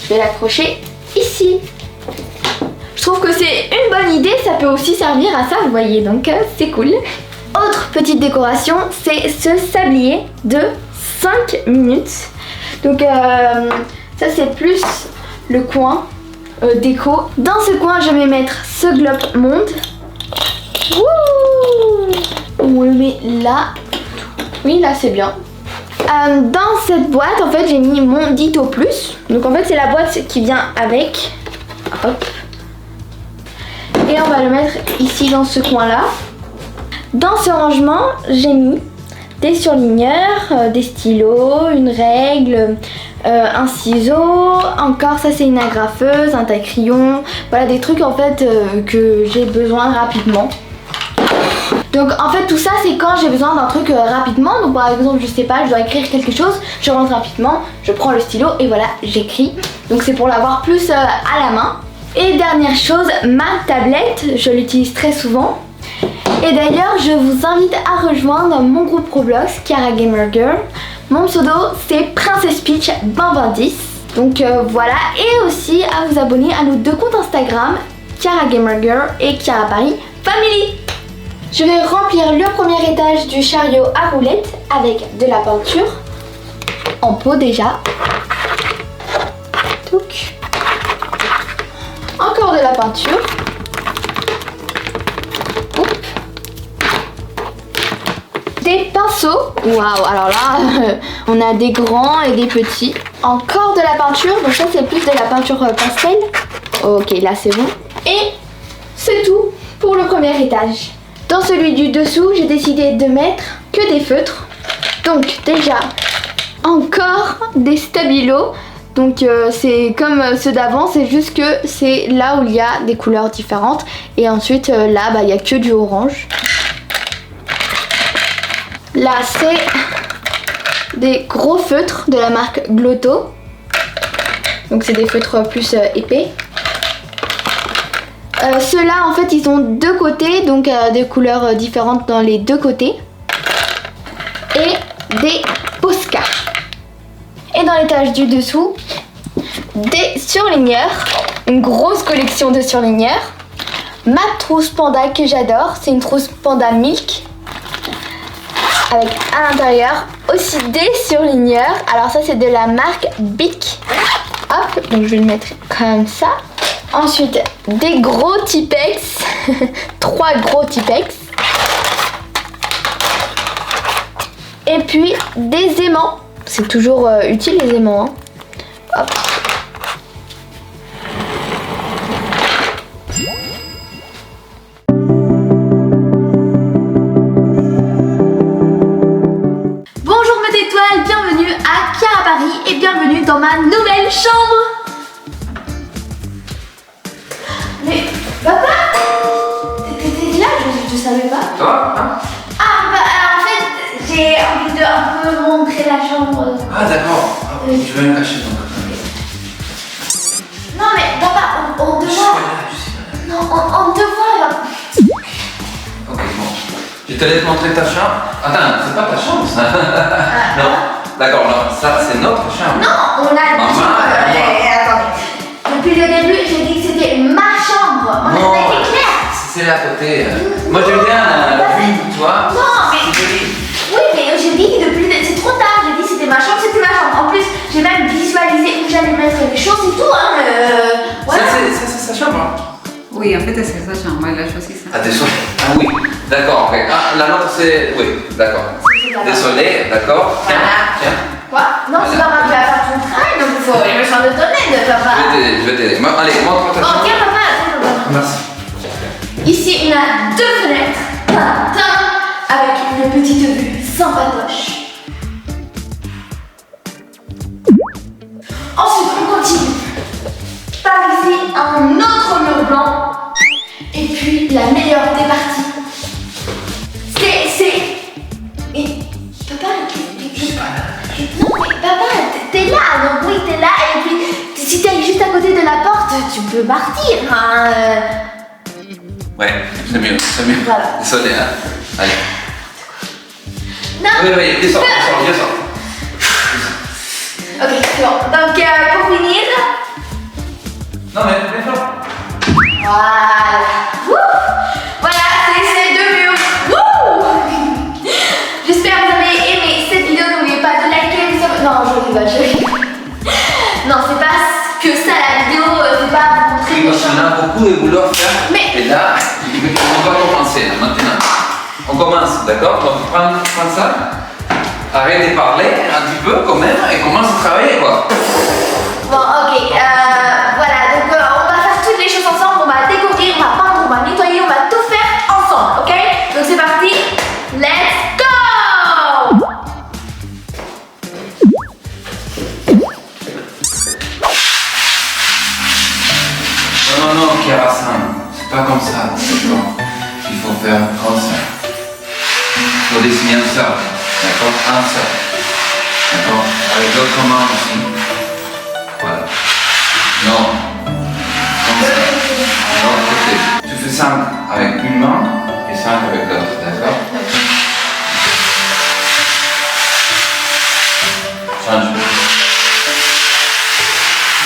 C: je vais l'accrocher ici. Je trouve que c'est une bonne idée, ça peut aussi servir à ça, vous voyez, donc c'est cool. Autre petite décoration, c'est ce sablier de 5 minutes. Donc ça c'est plus le coin déco. Dans ce coin, je vais mettre ce globe monde. Wouh! On le met là. Oui, là c'est bien. Dans cette boîte, en fait, j'ai mis mon Ditto Plus. Donc en fait, c'est la boîte qui vient avec. Hop. Et on va le mettre ici dans ce coin-là. Dans ce rangement, j'ai mis des surligneurs, des stylos, une règle, un ciseau, encore ça c'est une agrafeuse, un taille-crayon. Voilà des trucs en fait que j'ai besoin rapidement. Donc en fait tout ça c'est quand j'ai besoin d'un truc rapidement. Donc par exemple je sais pas, je dois écrire quelque chose, je rentre rapidement, je prends le stylo et voilà j'écris. Donc c'est pour l'avoir plus à la main. Et dernière chose, ma tablette, je l'utilise très souvent. Et d'ailleurs je vous invite à rejoindre mon groupe Roblox Kiara Gamer Girl. Mon pseudo c'est Princess Peach 2010. Donc voilà, et aussi à vous abonner à nos 2 comptes Instagram, Kiara Gamer Girl et Kiara Paris Family. Je vais remplir le premier étage du chariot à roulettes avec de la peinture en pot déjà. Touc. Encore de la peinture. Oup. Des pinceaux. Waouh, alors là, on a des grands et des petits. Encore de la peinture, donc ça c'est plus de la peinture pastel. Ok, là c'est bon. Et c'est tout pour le premier étage. Dans celui du dessous, j'ai décidé de mettre que des feutres. Donc déjà, encore des stabilos. Donc c'est comme ceux d'avant, c'est juste que c'est là où il y a des couleurs différentes. Et ensuite là, il n'y a que du orange. Là, c'est des gros feutres de la marque Glotto. Donc c'est des feutres plus épais. Ceux-là, en fait, ils ont 2 côtés, donc des couleurs différentes dans les 2 côtés. Et des Posca. Et dans l'étage du dessous, des surligneurs. Une grosse collection de surligneurs. Ma trousse panda que j'adore, c'est une trousse panda Milk. avec à l'intérieur aussi des surligneurs. Alors ça c'est de la marque Bic. Hop, donc je vais le mettre comme ça. Ensuite des gros Tipex, 3 gros Tipex. Et puis des aimants, c'est toujours utile les aimants. Hein. Hop. Bonjour mes étoiles, bienvenue à Chiara Paris et bienvenue dans ma nouvelle chambre. Mais papa, t'étais là, je savais pas.
D: Toi hein?
C: Ah bah en fait j'ai envie de un peu montrer la chambre.
D: Ah d'accord. Ah, oui, je vais me cacher donc.
C: Non mais papa, on te
D: Je suis
C: voit.
D: pas là, je suis pas là.
C: Non, on te voit là.
D: Ok, bon. Je te laisse montrer ta chambre. Attends, c'est pas ta chambre ça. Non. D'accord, non, ça c'est notre chambre.
C: Non, on a
D: Maman,
C: attendez. Depuis le début, j'ai dit que c'était ma chambre. On a été clair.
D: C'est là à côté. Moi j'aime bien la vue, tu vois.
C: Non, mais-
D: C'est joli.
C: Oui, mais j'ai dit que c'est trop tard. J'ai dit que c'était ma chambre, c'était ma chambre. En plus, j'ai même visualisé où j'allais mettre les choses et tout. Hein. Voilà.
D: Ça c'est sa chambre. Hein.
E: Oui, en fait, c'est sa chambre, elle a choisi ça.
D: Ah désolé. Ah oui, d'accord, ok. Ah, la nôtre c'est. Oui, d'accord. Désolé, d'accord. Tiens,
C: Voilà.
D: tiens.
C: Quoi? Non, c'est pas grave, tu vas faire ton travail, donc il faut me changer de ton aide, papa.
D: Je vais t'aider. Allez, montre ta
C: Oh,
D: chambre.
C: tiens, papa, tiens, papa.
D: Merci.
C: Ici, il y a 2 fenêtres, avec une petite vue sympatoche. Ensuite, on continue. Par ici, un autre mur blanc. Et puis, la meilleure des parties. C'est... Mais, papa, non, mais papa, t'es là, donc oui, t'es là. Et puis, si t'es juste à côté de la porte, tu peux partir. Hein,
D: Ouais, c'est mieux, c'est mieux.
C: Voilà.
D: Désolé, hein. Allez.
C: Non.
D: Oui, descends.
C: Ok, c'est bon. Donc, pour finir,
D: Non, mais fort.
C: voilà. Wouh. Voilà, c'est ces 2 murs. Wouh. J'espère que vous avez aimé cette vidéo. N'oubliez pas de liker, Non, je rigole. Non, c'est pas que ça la vidéo. C'est pas vous montrer
D: Oui,
C: mes
D: parce qu'on
C: chambres.
D: a beaucoup de boulot à faire.
C: Mais-
D: Et là, on va commencer là, maintenant. On commence, d'accord? Donc prends ça. Arrête de parler un petit peu quand même et commence à travailler quoi.
C: Bon, ok. Voilà, donc on va faire toutes les choses ensemble. On va découvrir, on va peindre, on va nettoyer, on va tout faire ensemble, ok? Donc c'est parti. Let's go!
D: Non, Chiara-san, c'est pas comme ça, d'accord? Il faut faire comme ça. Il faut dessiner un cercle, d'accord? Un cercle, d'accord? Avec l'autre main aussi. Voilà. Non. Comme ça. De l'autre côté. Tu fais 5 avec une main et 5 avec l'autre, d'accord? Change.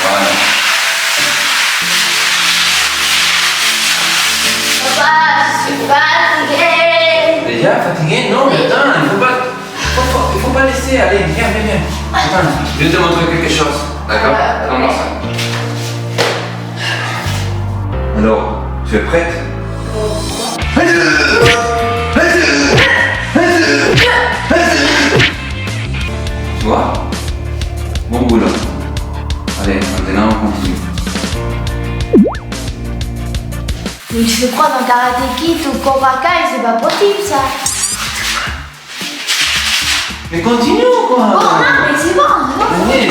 D: Voilà.
C: Papa, je suis fatiguée.
D: Déjà fatigué? Non, mais attends, il faut pas laisser. Allez, viens. Attends, je vais te montrer quelque chose, d'accord? Comment ça? Alors, tu es prête? Tu vois? Bon boulot. Allez, maintenant on continue.
C: Mais tu te crois dans Karate Kid ou Cobra Kai, c'est pas possible ça.
D: Mais continue quoi!
C: Bon, non, mais c'est bon, c'est bon.
D: Allez.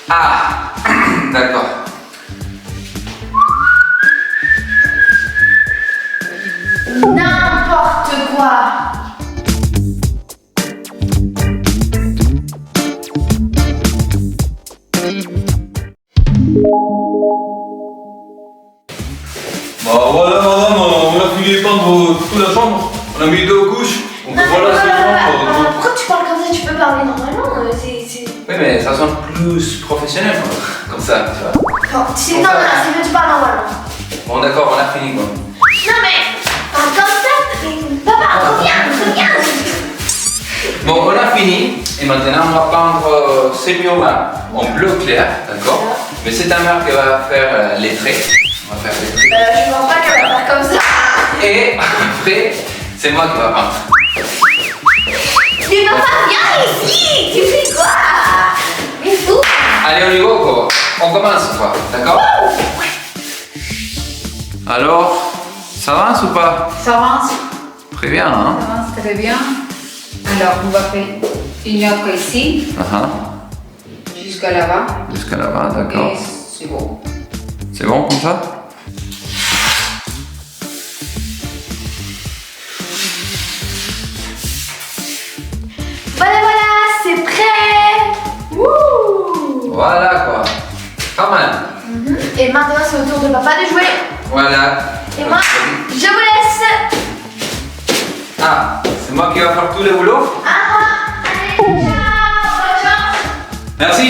D: Ah, d'accord.
C: N'importe quoi.
D: Bah voilà madame, on a fini peindre toute la chambre. On a mis 2 couches. Donc voilà c'est bon.
C: Pourquoi tu parles comme ça? Tu peux parler normalement.
D: Oui mais ça sonne plus professionnel comme ça, tu vois.
C: Non, c'est que tu parles normalement.
D: Bon d'accord, on a fini quoi.
C: Non mais, parle comme ça. Papa, reviens.
D: Bon, on a fini et maintenant on va peindre ces murs-là en bleu clair, d'accord? Mais c'est ta mère qui va faire les traits. On va faire les traits.
C: Je pense pas qu'elle va faire comme ça.
D: Et après, c'est moi qui va peindre.
C: Mais papa, viens ici. Tu fais quoi? Mais fou.
D: Allez, on y va quoi? On commence quoi, d'accord? Alors, ça avance ou pas?
E: Ça avance.
D: Très bien, hein?
E: Ça avance très bien. Alors, on va faire une autre ici, jusqu'à là-bas.
D: Jusqu'à là-bas, d'accord.
E: Et c'est bon.
D: C'est bon comme ça?
C: Voilà, c'est prêt. Wouh.
D: Voilà quoi. Pas mal.
C: Et maintenant, c'est au tour de papa de jouer.
D: Voilà.
C: Et moi, je vous laisse.
D: Ah, c'est moi qui va faire tout le boulot?
C: Allez, ciao, bonne chance.
D: Merci.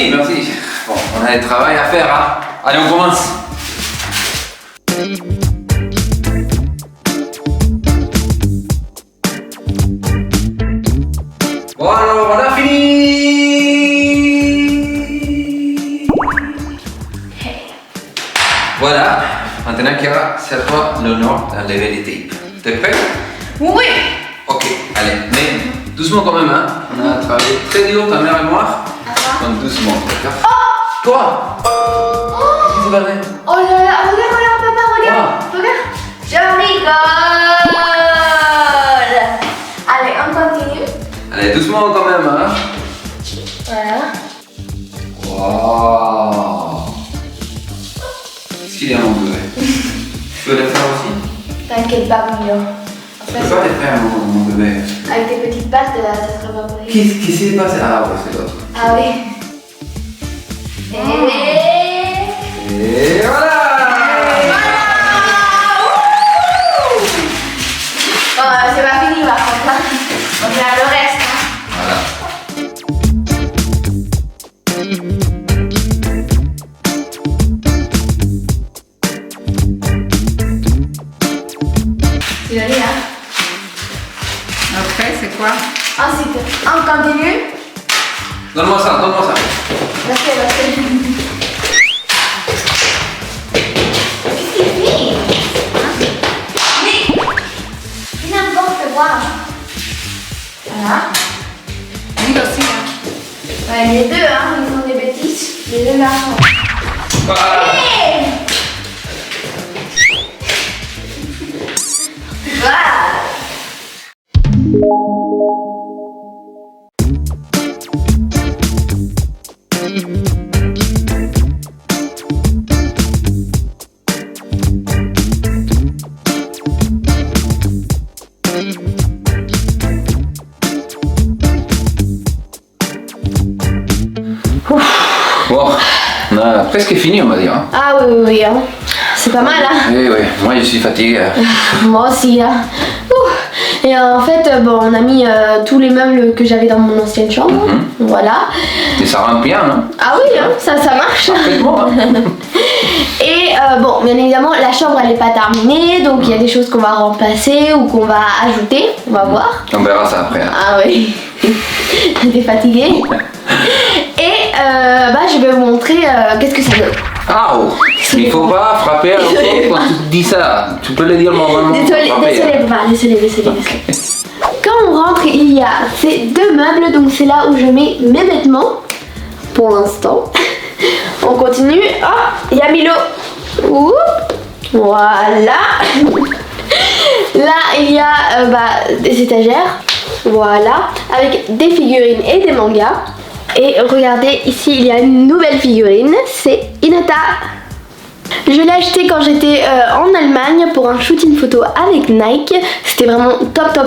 D: Bon, on a du travail à faire, hein? Allez, on commence. Bon, alors, on a fini. Voilà. Maintenant, Chiara, c'est à toi l'honneur d'enlever les tapes. T'es prêt?
C: Oui.
D: Ok, allez, mais doucement quand même, hein. On a travaillé très dur, ta mère et moi. Donc doucement, d'accord? Toi! Qu'est-ce qui s'est passé?
C: Oh là là, regarde, papa, regarde. Je rigole. Allez, on continue.
D: Allez, doucement quand même, hein.
C: Voilà.
D: Waouh! Qu'est-ce qu'il y a mon bébé? Tu veux les faire aussi?
C: T'inquiète pas, Milo.
D: Je peux pas les faire, mon bébé.
C: Avec tes petites pattes, ça serait pas possible.
D: Qu'est-ce qui s'est passé? Ah ouais, c'est l'autre.
C: Ah oui.
D: Et voilà!
C: Bon, c'est pas fini par contre, hein. On va faire le reste, hein.
D: Voilà.
C: C'est joli, hein.
E: Après, c'est quoi?
C: Ensuite, on continue.
D: Donne-moi ça.
C: Parce que... Qu'est-ce qu'il fait? Mais... C'est n'importe quoi. Voilà.
E: Lui aussi, hein.
C: Ouais, les deux, hein, ils font des bêtises. Les deux garçons.
D: Voilà.
C: Hey! Voilà.
D: Bon, on a presque fini, on va dire. Hein.
C: Ah oui, hein. C'est pas mal, hein.
D: Oui, moi je suis fatigué.
C: Moi aussi, hein. Ouh. Et en fait, bon, on a mis tous les meubles que j'avais dans mon ancienne chambre. Voilà.
D: Et ça rentre bien, non?
C: Ah oui, hein, ça marche.
D: Parfaitement, hein.
C: Et bon, bien évidemment, la chambre elle est pas terminée, donc il y a des choses qu'on va remplacer ou qu'on va ajouter. On va voir.
D: On verra ça après. Hein.
C: Ah oui. T'es fatiguée. Et bah, je vais vous montrer qu'est-ce que ça donne.
D: Ah oh. Il faut pas frapper à l'enfant quand tu dis ça. Tu peux le dire normalement.
C: Désolé, papa, désolé. Quand on rentre, il y a ces deux meubles, donc c'est là où je mets mes vêtements pour l'instant. On continue. Oh, il y a Milo. Ouh. Voilà. Là, il y a des étagères. Voilà. Avec des figurines et des mangas. Et regardez, ici, il y a une nouvelle figurine. C'est Hinata. Je l'ai acheté quand j'étais en Allemagne pour un shooting photo avec Nike. C'était vraiment top.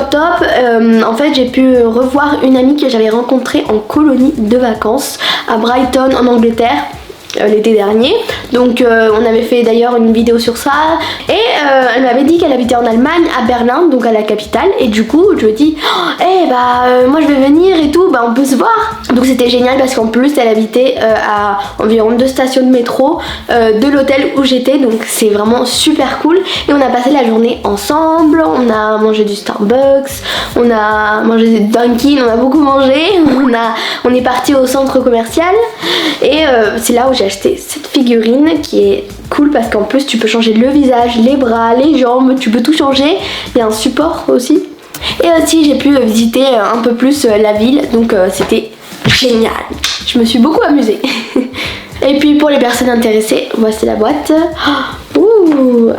C: En fait, j'ai pu revoir une amie que j'avais rencontrée en colonie de vacances à Brighton en Angleterre l'été dernier. Donc on avait fait d'ailleurs une vidéo sur ça. Et elle m'avait dit qu'elle habitait en Allemagne, à Berlin, donc à la capitale. Et du coup je lui ai dit moi je vais venir et tout, on peut se voir. Donc c'était génial parce qu'en plus elle habitait à environ 2 stations de métro de l'hôtel où j'étais. Donc c'est vraiment super cool. Et on a passé la journée ensemble. On a mangé du Starbucks, on a mangé des Dunkin', on a beaucoup mangé. On est parti au centre commercial. Et c'est là où j'ai acheté cette figurine qui est cool parce qu'en plus tu peux changer le visage, les bras, les jambes, tu peux tout changer. Il y a un support aussi. Et aussi j'ai pu visiter un peu plus la ville, donc c'était génial. Je me suis beaucoup amusée. Et puis pour les personnes intéressées, voici la boîte. Ouh.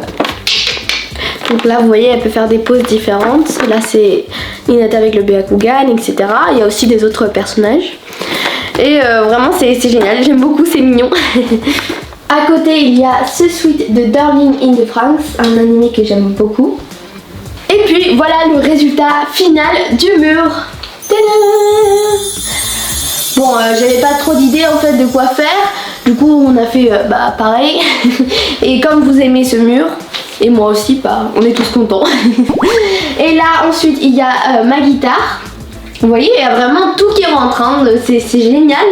C: Donc là vous voyez, elle peut faire des poses différentes. Là c'est Hinata avec le Byakugan, etc. Il y a aussi des autres personnages. Et vraiment c'est génial, j'aime beaucoup, c'est mignon. À côté il y a ce suite de Darling in the Franxx, un anime que j'aime beaucoup. Et puis voilà le résultat final du mur. Bon, j'avais pas trop d'idées en fait de quoi faire. Du coup on a fait pareil. Et comme vous aimez ce mur, et moi aussi, on est tous contents. Et là ensuite il y a ma guitare. Vous voyez, il y a vraiment tout qui rentre, hein. C'est génial.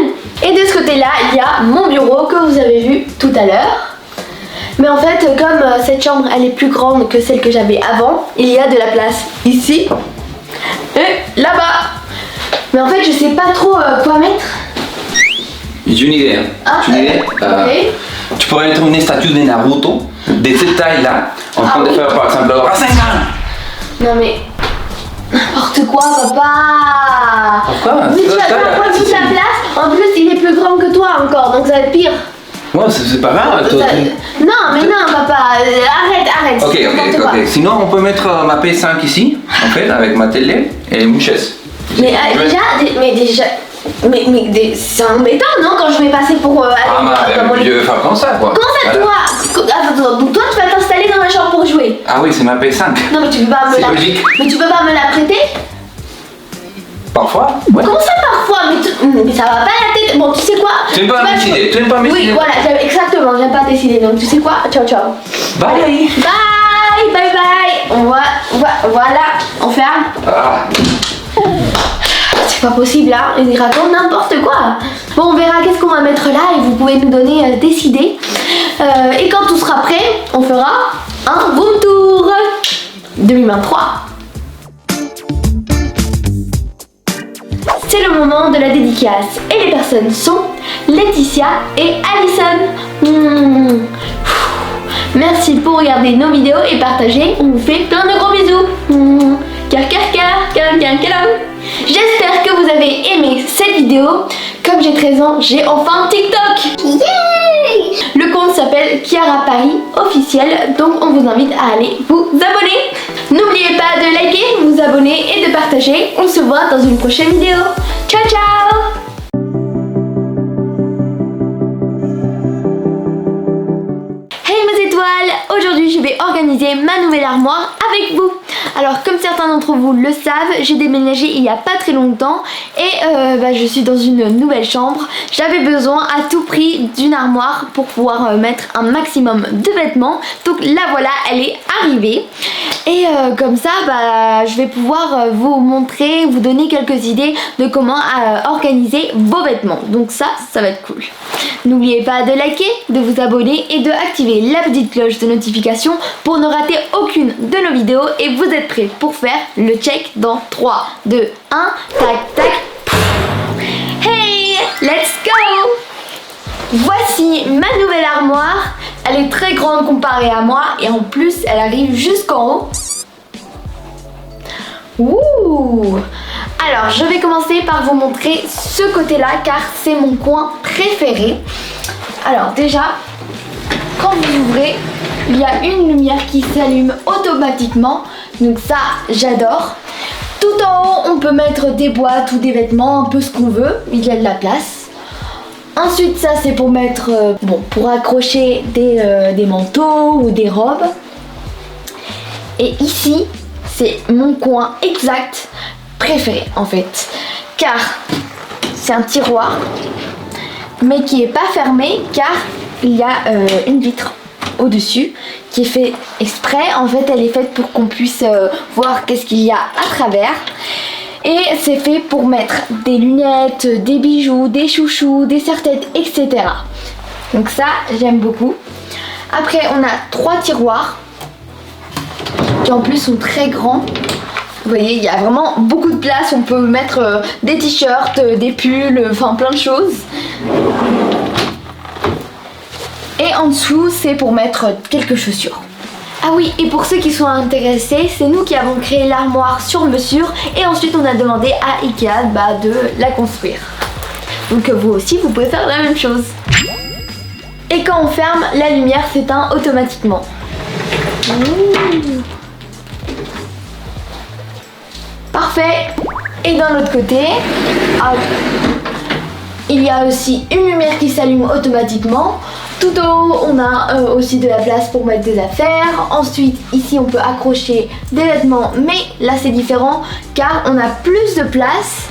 C: Et de ce côté là il y a mon bureau que vous avez vu tout à l'heure. Mais en fait comme cette chambre elle est plus grande que celle que j'avais avant, il y a de la place ici et là-bas. Mais en fait je sais pas trop quoi mettre.
D: J'ai une idée.
C: Ok.
D: Tu pourrais mettre une statue de Naruto de cette taille là en train de faire par exemple le Rasengan.
C: Non mais n'importe quoi papa.
D: Pourquoi?
C: Mais tu vas pas prendre toute la place. En plus il est plus grand que toi encore, donc ça va être pire.
D: Ouais, c'est pas grave.
C: Non mais non papa, arrête.
D: Ok. Sinon on peut mettre ma PS5 ici, en fait, avec ma télé et une chaise.
C: Mais déjà, c'est embêtant non quand je vais passer pour aller
D: je vais faire comme ça quoi.
C: Comment ça toi? Attends, donc toi tu vas t'installer dans ma chambre pour jouer?
D: Ah oui, c'est ma PS5.
C: Non mais tu peux pas me la...
D: logique.
C: Mais tu peux pas me la prêter?
D: Parfois, ouais.
C: Comment ça parfois? Mais ça va pas la tête. Bon tu sais quoi?
D: Tu n'aimes pas décider, tu n'aimes pas décider.
C: Oui voilà, exactement, j'aime pas décider. Donc tu sais quoi? Ciao.
D: Bye.
C: Bye. Voilà, on ferme. C'est pas possible là, ils racontent n'importe quoi. Bon on verra qu'est-ce qu'on va mettre là et vous pouvez nous donner des idées. Et quand tout sera prêt, on fera un room tour 2023. C'est le moment de la dédicace et les personnes sont Laetitia et Alison. Merci pour regarder nos vidéos et partager. On vous fait plein de gros bisous. Cœur. J'espère que vous avez aimé cette vidéo. Comme j'ai 13 ans, j'ai enfin TikTok. Yay! Le compte s'appelle Kiara Paris officiel, donc on vous invite à aller vous abonner. N'oubliez pas de liker, vous abonner et de partager. On se voit dans une prochaine vidéo. Ciao. Hey mes étoiles, aujourd'hui je vais organiser ma nouvelle armoire avec vous. Alors comme certains d'entre vous le savent, j'ai déménagé il n'y a pas très longtemps et je suis dans une nouvelle chambre. J'avais besoin à tout prix d'une armoire pour pouvoir mettre un maximum de vêtements. Donc la voilà, elle est arrivée. Et comme ça, je vais pouvoir vous montrer, vous donner quelques idées de comment organiser vos vêtements. Donc ça va être cool. N'oubliez pas de liker, de vous abonner et de activer la petite cloche de notification pour ne rater aucune de nos vidéos. Et vous êtes prêts pour faire le check dans 3, 2, 1, tac. Hey, let's go! Voici ma nouvelle armoire. Elle est très grande comparée à moi et en plus elle arrive jusqu'en haut. Ouh! Alors je vais commencer par vous montrer ce côté là car c'est mon coin préféré. Alors déjà, quand vous ouvrez, il y a une lumière qui s'allume automatiquement. Donc ça j'adore. Tout en haut on peut mettre des boîtes ou des vêtements, un peu ce qu'on veut. Il y a de la place. Ensuite ça c'est pour mettre, pour accrocher des manteaux ou des robes. Et ici c'est mon coin exact préféré en fait. Car c'est un tiroir mais qui est pas fermé car il y a une vitre au-dessus qui est fait exprès. En fait, elle est faite pour qu'on puisse voir qu'est-ce qu'il y a à travers. Et c'est fait pour mettre des lunettes, des bijoux, des chouchous, des serre-têtes, etc. Donc ça, j'aime beaucoup. Après, on a 3 tiroirs qui en plus sont très grands. Vous voyez, il y a vraiment beaucoup de place. On peut mettre des t-shirts, des pulls, enfin plein de choses. Et en dessous, c'est pour mettre quelques chaussures. Ah oui, et pour ceux qui sont intéressés, c'est nous qui avons créé l'armoire sur mesure. Et ensuite, on a demandé à Ikea de la construire. Donc vous aussi, vous pouvez faire la même chose. Et quand on ferme, la lumière s'éteint automatiquement. Ouh. Parfait. Et d'un autre côté, il y a aussi une lumière qui s'allume automatiquement. Tout en haut, on a aussi de la place pour mettre des affaires. Ensuite, ici, on peut accrocher des vêtements, mais là, c'est différent car on a plus de place.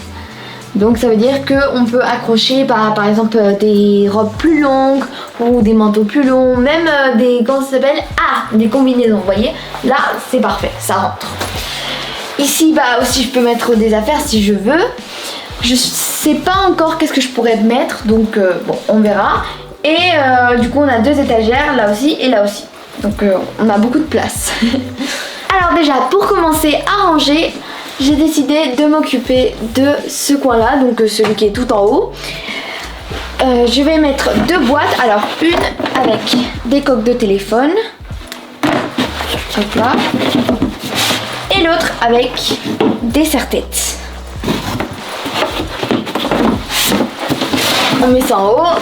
C: Donc, ça veut dire qu'on peut accrocher par exemple des robes plus longues ou des manteaux plus longs, même des, comment ça s'appelle ? Des combinaisons, vous voyez ? Là, c'est parfait, ça rentre. Ici, aussi, je peux mettre des affaires si je veux. Je sais pas encore qu'est-ce que je pourrais mettre, donc bon, on verra. Et du coup, on a 2 étagères, là aussi et là aussi. Donc, on a beaucoup de place. Alors déjà, pour commencer à ranger, j'ai décidé de m'occuper de ce coin-là, donc celui qui est tout en haut. Je vais mettre 2 boîtes. Alors, une avec des coques de téléphone. Hop là. Et l'autre avec des serre-têtes. On met ça en haut.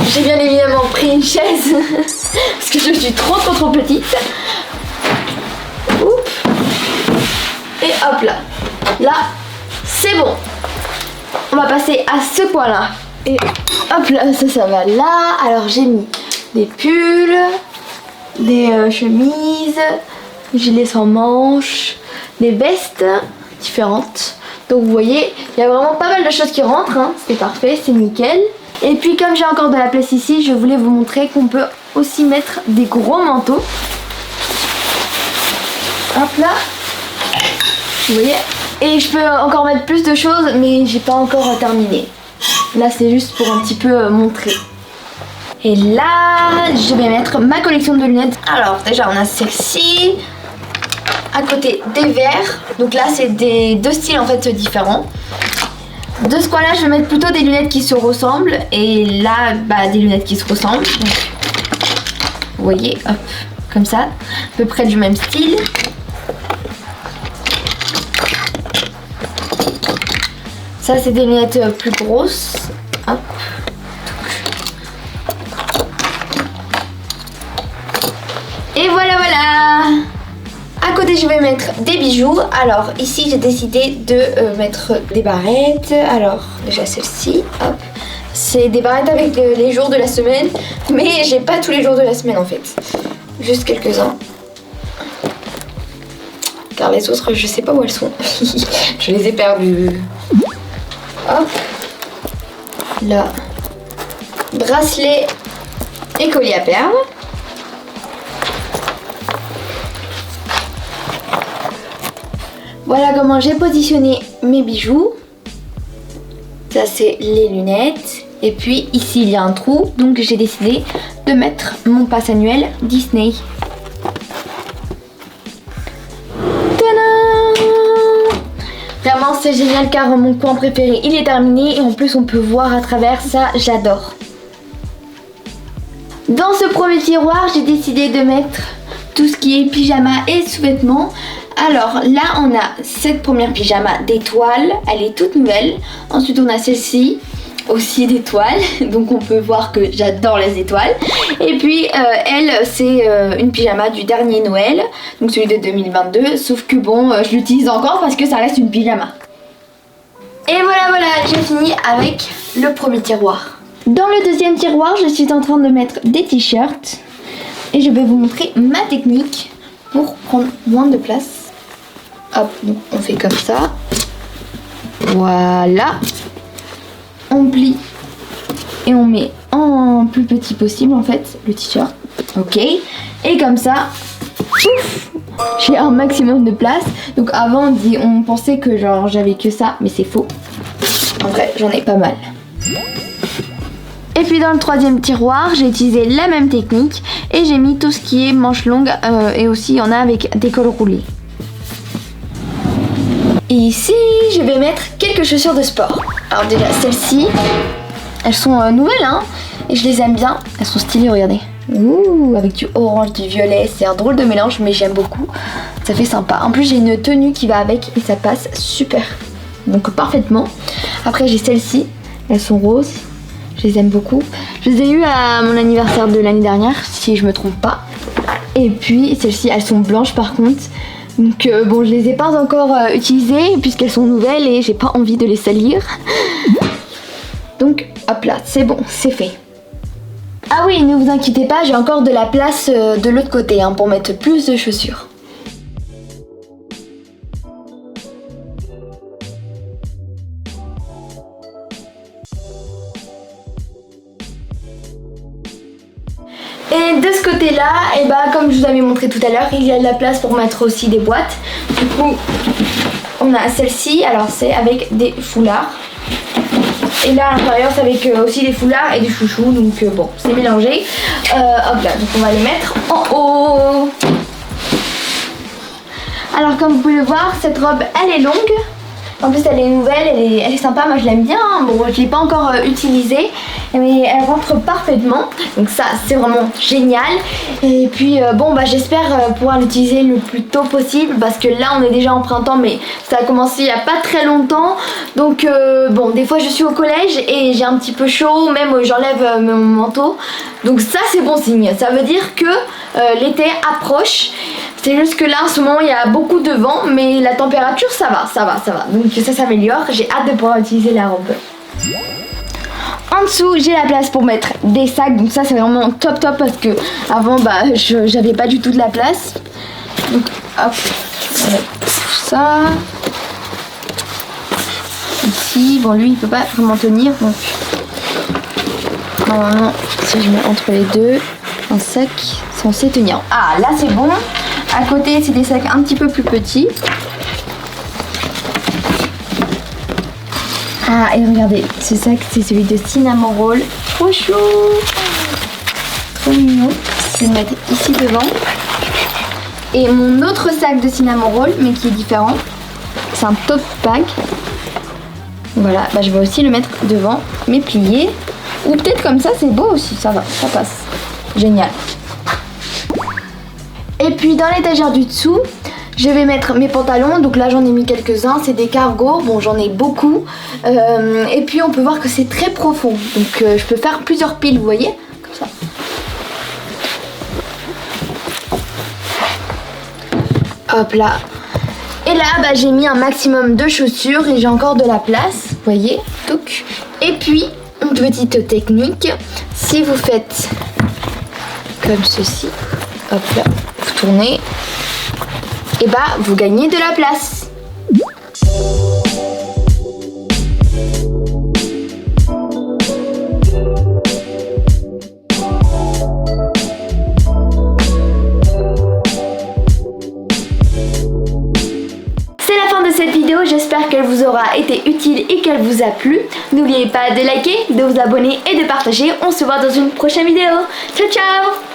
C: J'ai bien évidemment pris une chaise parce que je suis trop petite. Oups. Et hop là. Là, c'est bon. On va passer à ce coin-là. Et hop là, ça va là. Alors j'ai mis des pulls, des chemises, gilets sans manches, des vestes différentes. Donc vous voyez, il y a vraiment pas mal de choses qui rentrent, hein. C'est parfait, c'est nickel. Et puis comme j'ai encore de la place ici, je voulais vous montrer qu'on peut aussi mettre des gros manteaux. Hop là. Vous voyez. Et je peux encore mettre plus de choses, mais j'ai pas encore terminé. Là c'est juste pour un petit peu montrer. Et là, je vais mettre ma collection de lunettes. Alors déjà on a celle-ci. À côté des verres. Donc là c'est des 2 styles en fait différents. De ce coin là je vais mettre plutôt des lunettes qui se ressemblent. Et là des lunettes qui se ressemblent. Donc, vous voyez, hop, comme ça. À peu près du même style. Ça c'est des lunettes plus grosses. Hop. Et voilà. À côté je vais mettre des bijoux. Alors ici j'ai décidé de mettre des barrettes. Alors déjà celle-ci, hop. C'est des barrettes avec les jours de la semaine. Mais j'ai pas tous les jours de la semaine en fait. Juste quelques-uns. Car les autres je sais pas où elles sont. Je les ai perdues. Hop. Là. Bracelet et collier à perles. Voilà comment j'ai positionné mes bijoux. Ça c'est les lunettes. Et puis ici il y a un trou. Donc j'ai décidé de mettre mon pass annuel Disney. Tadam! Vraiment c'est génial car mon coin préféré il est terminé. Et en plus on peut voir à travers ça, j'adore. Dans ce premier tiroir j'ai décidé de mettre tout ce qui est pyjama et sous-vêtements. Alors là on a cette première pyjama d'étoiles, elle est toute nouvelle. Ensuite on a celle-ci aussi d'étoiles, donc on peut voir que j'adore les étoiles. Et puis elle c'est une pyjama du dernier Noël, donc celui de 2022. Sauf que bon je l'utilise encore parce que ça reste une pyjama. Et voilà, j'ai fini avec le premier tiroir. Dans le deuxième tiroir je suis en train de mettre des t-shirts. Et je vais vous montrer ma technique pour prendre moins de place. Hop, donc on fait comme ça. Voilà. On plie Et on met en plus petit possible en fait le t-shirt. Ok. Et comme ça, pouf, j'ai un maximum de place. Donc avant on pensait que genre j'avais que ça, mais c'est faux. En vrai, j'en ai pas mal. Et puis dans le troisième tiroir, j'ai utilisé la même technique et j'ai mis tout ce qui est manches longues et aussi il y en a avec des cols roulés. Et ici, je vais mettre quelques chaussures de sport. Alors déjà celles-ci, elles sont nouvelles hein, et je les aime bien. Elles sont stylées, regardez. Ouh, avec du orange, du violet, c'est un drôle de mélange mais j'aime beaucoup. Ça fait sympa. En plus j'ai une tenue qui va avec et ça passe super. Donc parfaitement. Après j'ai celles-ci, elles sont roses. Je les aime beaucoup. Je les ai eues à mon anniversaire de l'année dernière, si je me trompe pas. Et puis celles-ci, elles sont blanches par contre. Donc bon, je les ai pas encore utilisées puisqu'elles sont nouvelles et j'ai pas envie de les salir. Donc hop là, c'est bon, c'est fait. Ah oui, ne vous inquiétez pas, j'ai encore de la place de l'autre côté hein, pour mettre plus de chaussures. Et de ce côté-là, et bah, comme je vous avais montré tout à l'heure, il y a de la place pour mettre aussi des boîtes. Du coup, on a celle-ci, alors c'est avec des foulards. Et là à l'intérieur c'est avec aussi des foulards et des chouchous, donc bon, c'est mélangé. Hop là, donc on va les mettre en haut. Alors comme vous pouvez le voir, cette robe elle est longue. En plus elle est nouvelle, elle est sympa, moi je l'aime bien. Bon, je l'ai pas encore utilisée, mais elle rentre parfaitement. Donc ça c'est vraiment génial. Et puis bon bah j'espère pouvoir l'utiliser le plus tôt possible. Parce que là on est déjà en printemps, mais ça a commencé il n'y a pas très longtemps. Donc bon, des fois je suis au collège et j'ai un petit peu chaud, même j'enlève mon manteau. Donc ça c'est bon signe, ça veut dire que l'été approche. C'est juste que là en ce moment il y a beaucoup de vent, mais la température ça va. Donc ça s'améliore, j'ai hâte de pouvoir utiliser la robe. En dessous j'ai la place pour mettre des sacs, donc ça c'est vraiment top parce que avant bah j'avais pas du tout de la place. Donc hop, on va mettre ça. Ici, bon lui il peut pas vraiment tenir, donc normalement si je mets entre les deux, un sac censé tenir. Ah là c'est bon. À côté, c'est des sacs un petit peu plus petits. Ah, et regardez, ce sac, c'est celui de Cinnamon Roll. Trop chou! Trop mignon. Je vais le mettre ici devant. Et mon autre sac de Cinnamon Roll, mais qui est différent, c'est un top bag. Voilà, bah, je vais aussi le mettre devant, mais plié. Ou peut-être comme ça, c'est beau aussi, ça va, ça passe. Génial. Et puis dans l'étagère du dessous, je vais mettre mes pantalons. Donc là j'en ai mis quelques-uns, c'est des cargos, bon j'en ai beaucoup. Et puis on peut voir que c'est très profond. Donc je peux faire plusieurs piles, vous voyez, comme ça. Hop là. Et là bah, j'ai mis un maximum de chaussures et j'ai encore de la place, vous voyez. Donc. Et puis une petite technique, si vous faites comme ceci, hop là. Vous tournez et bah vous gagnez de la place. C'est la fin de cette vidéo, j'espère qu'elle vous aura été utile et qu'elle vous a plu. N'oubliez pas de liker, de vous abonner et de partager. On se voit dans une prochaine vidéo. Ciao ciao.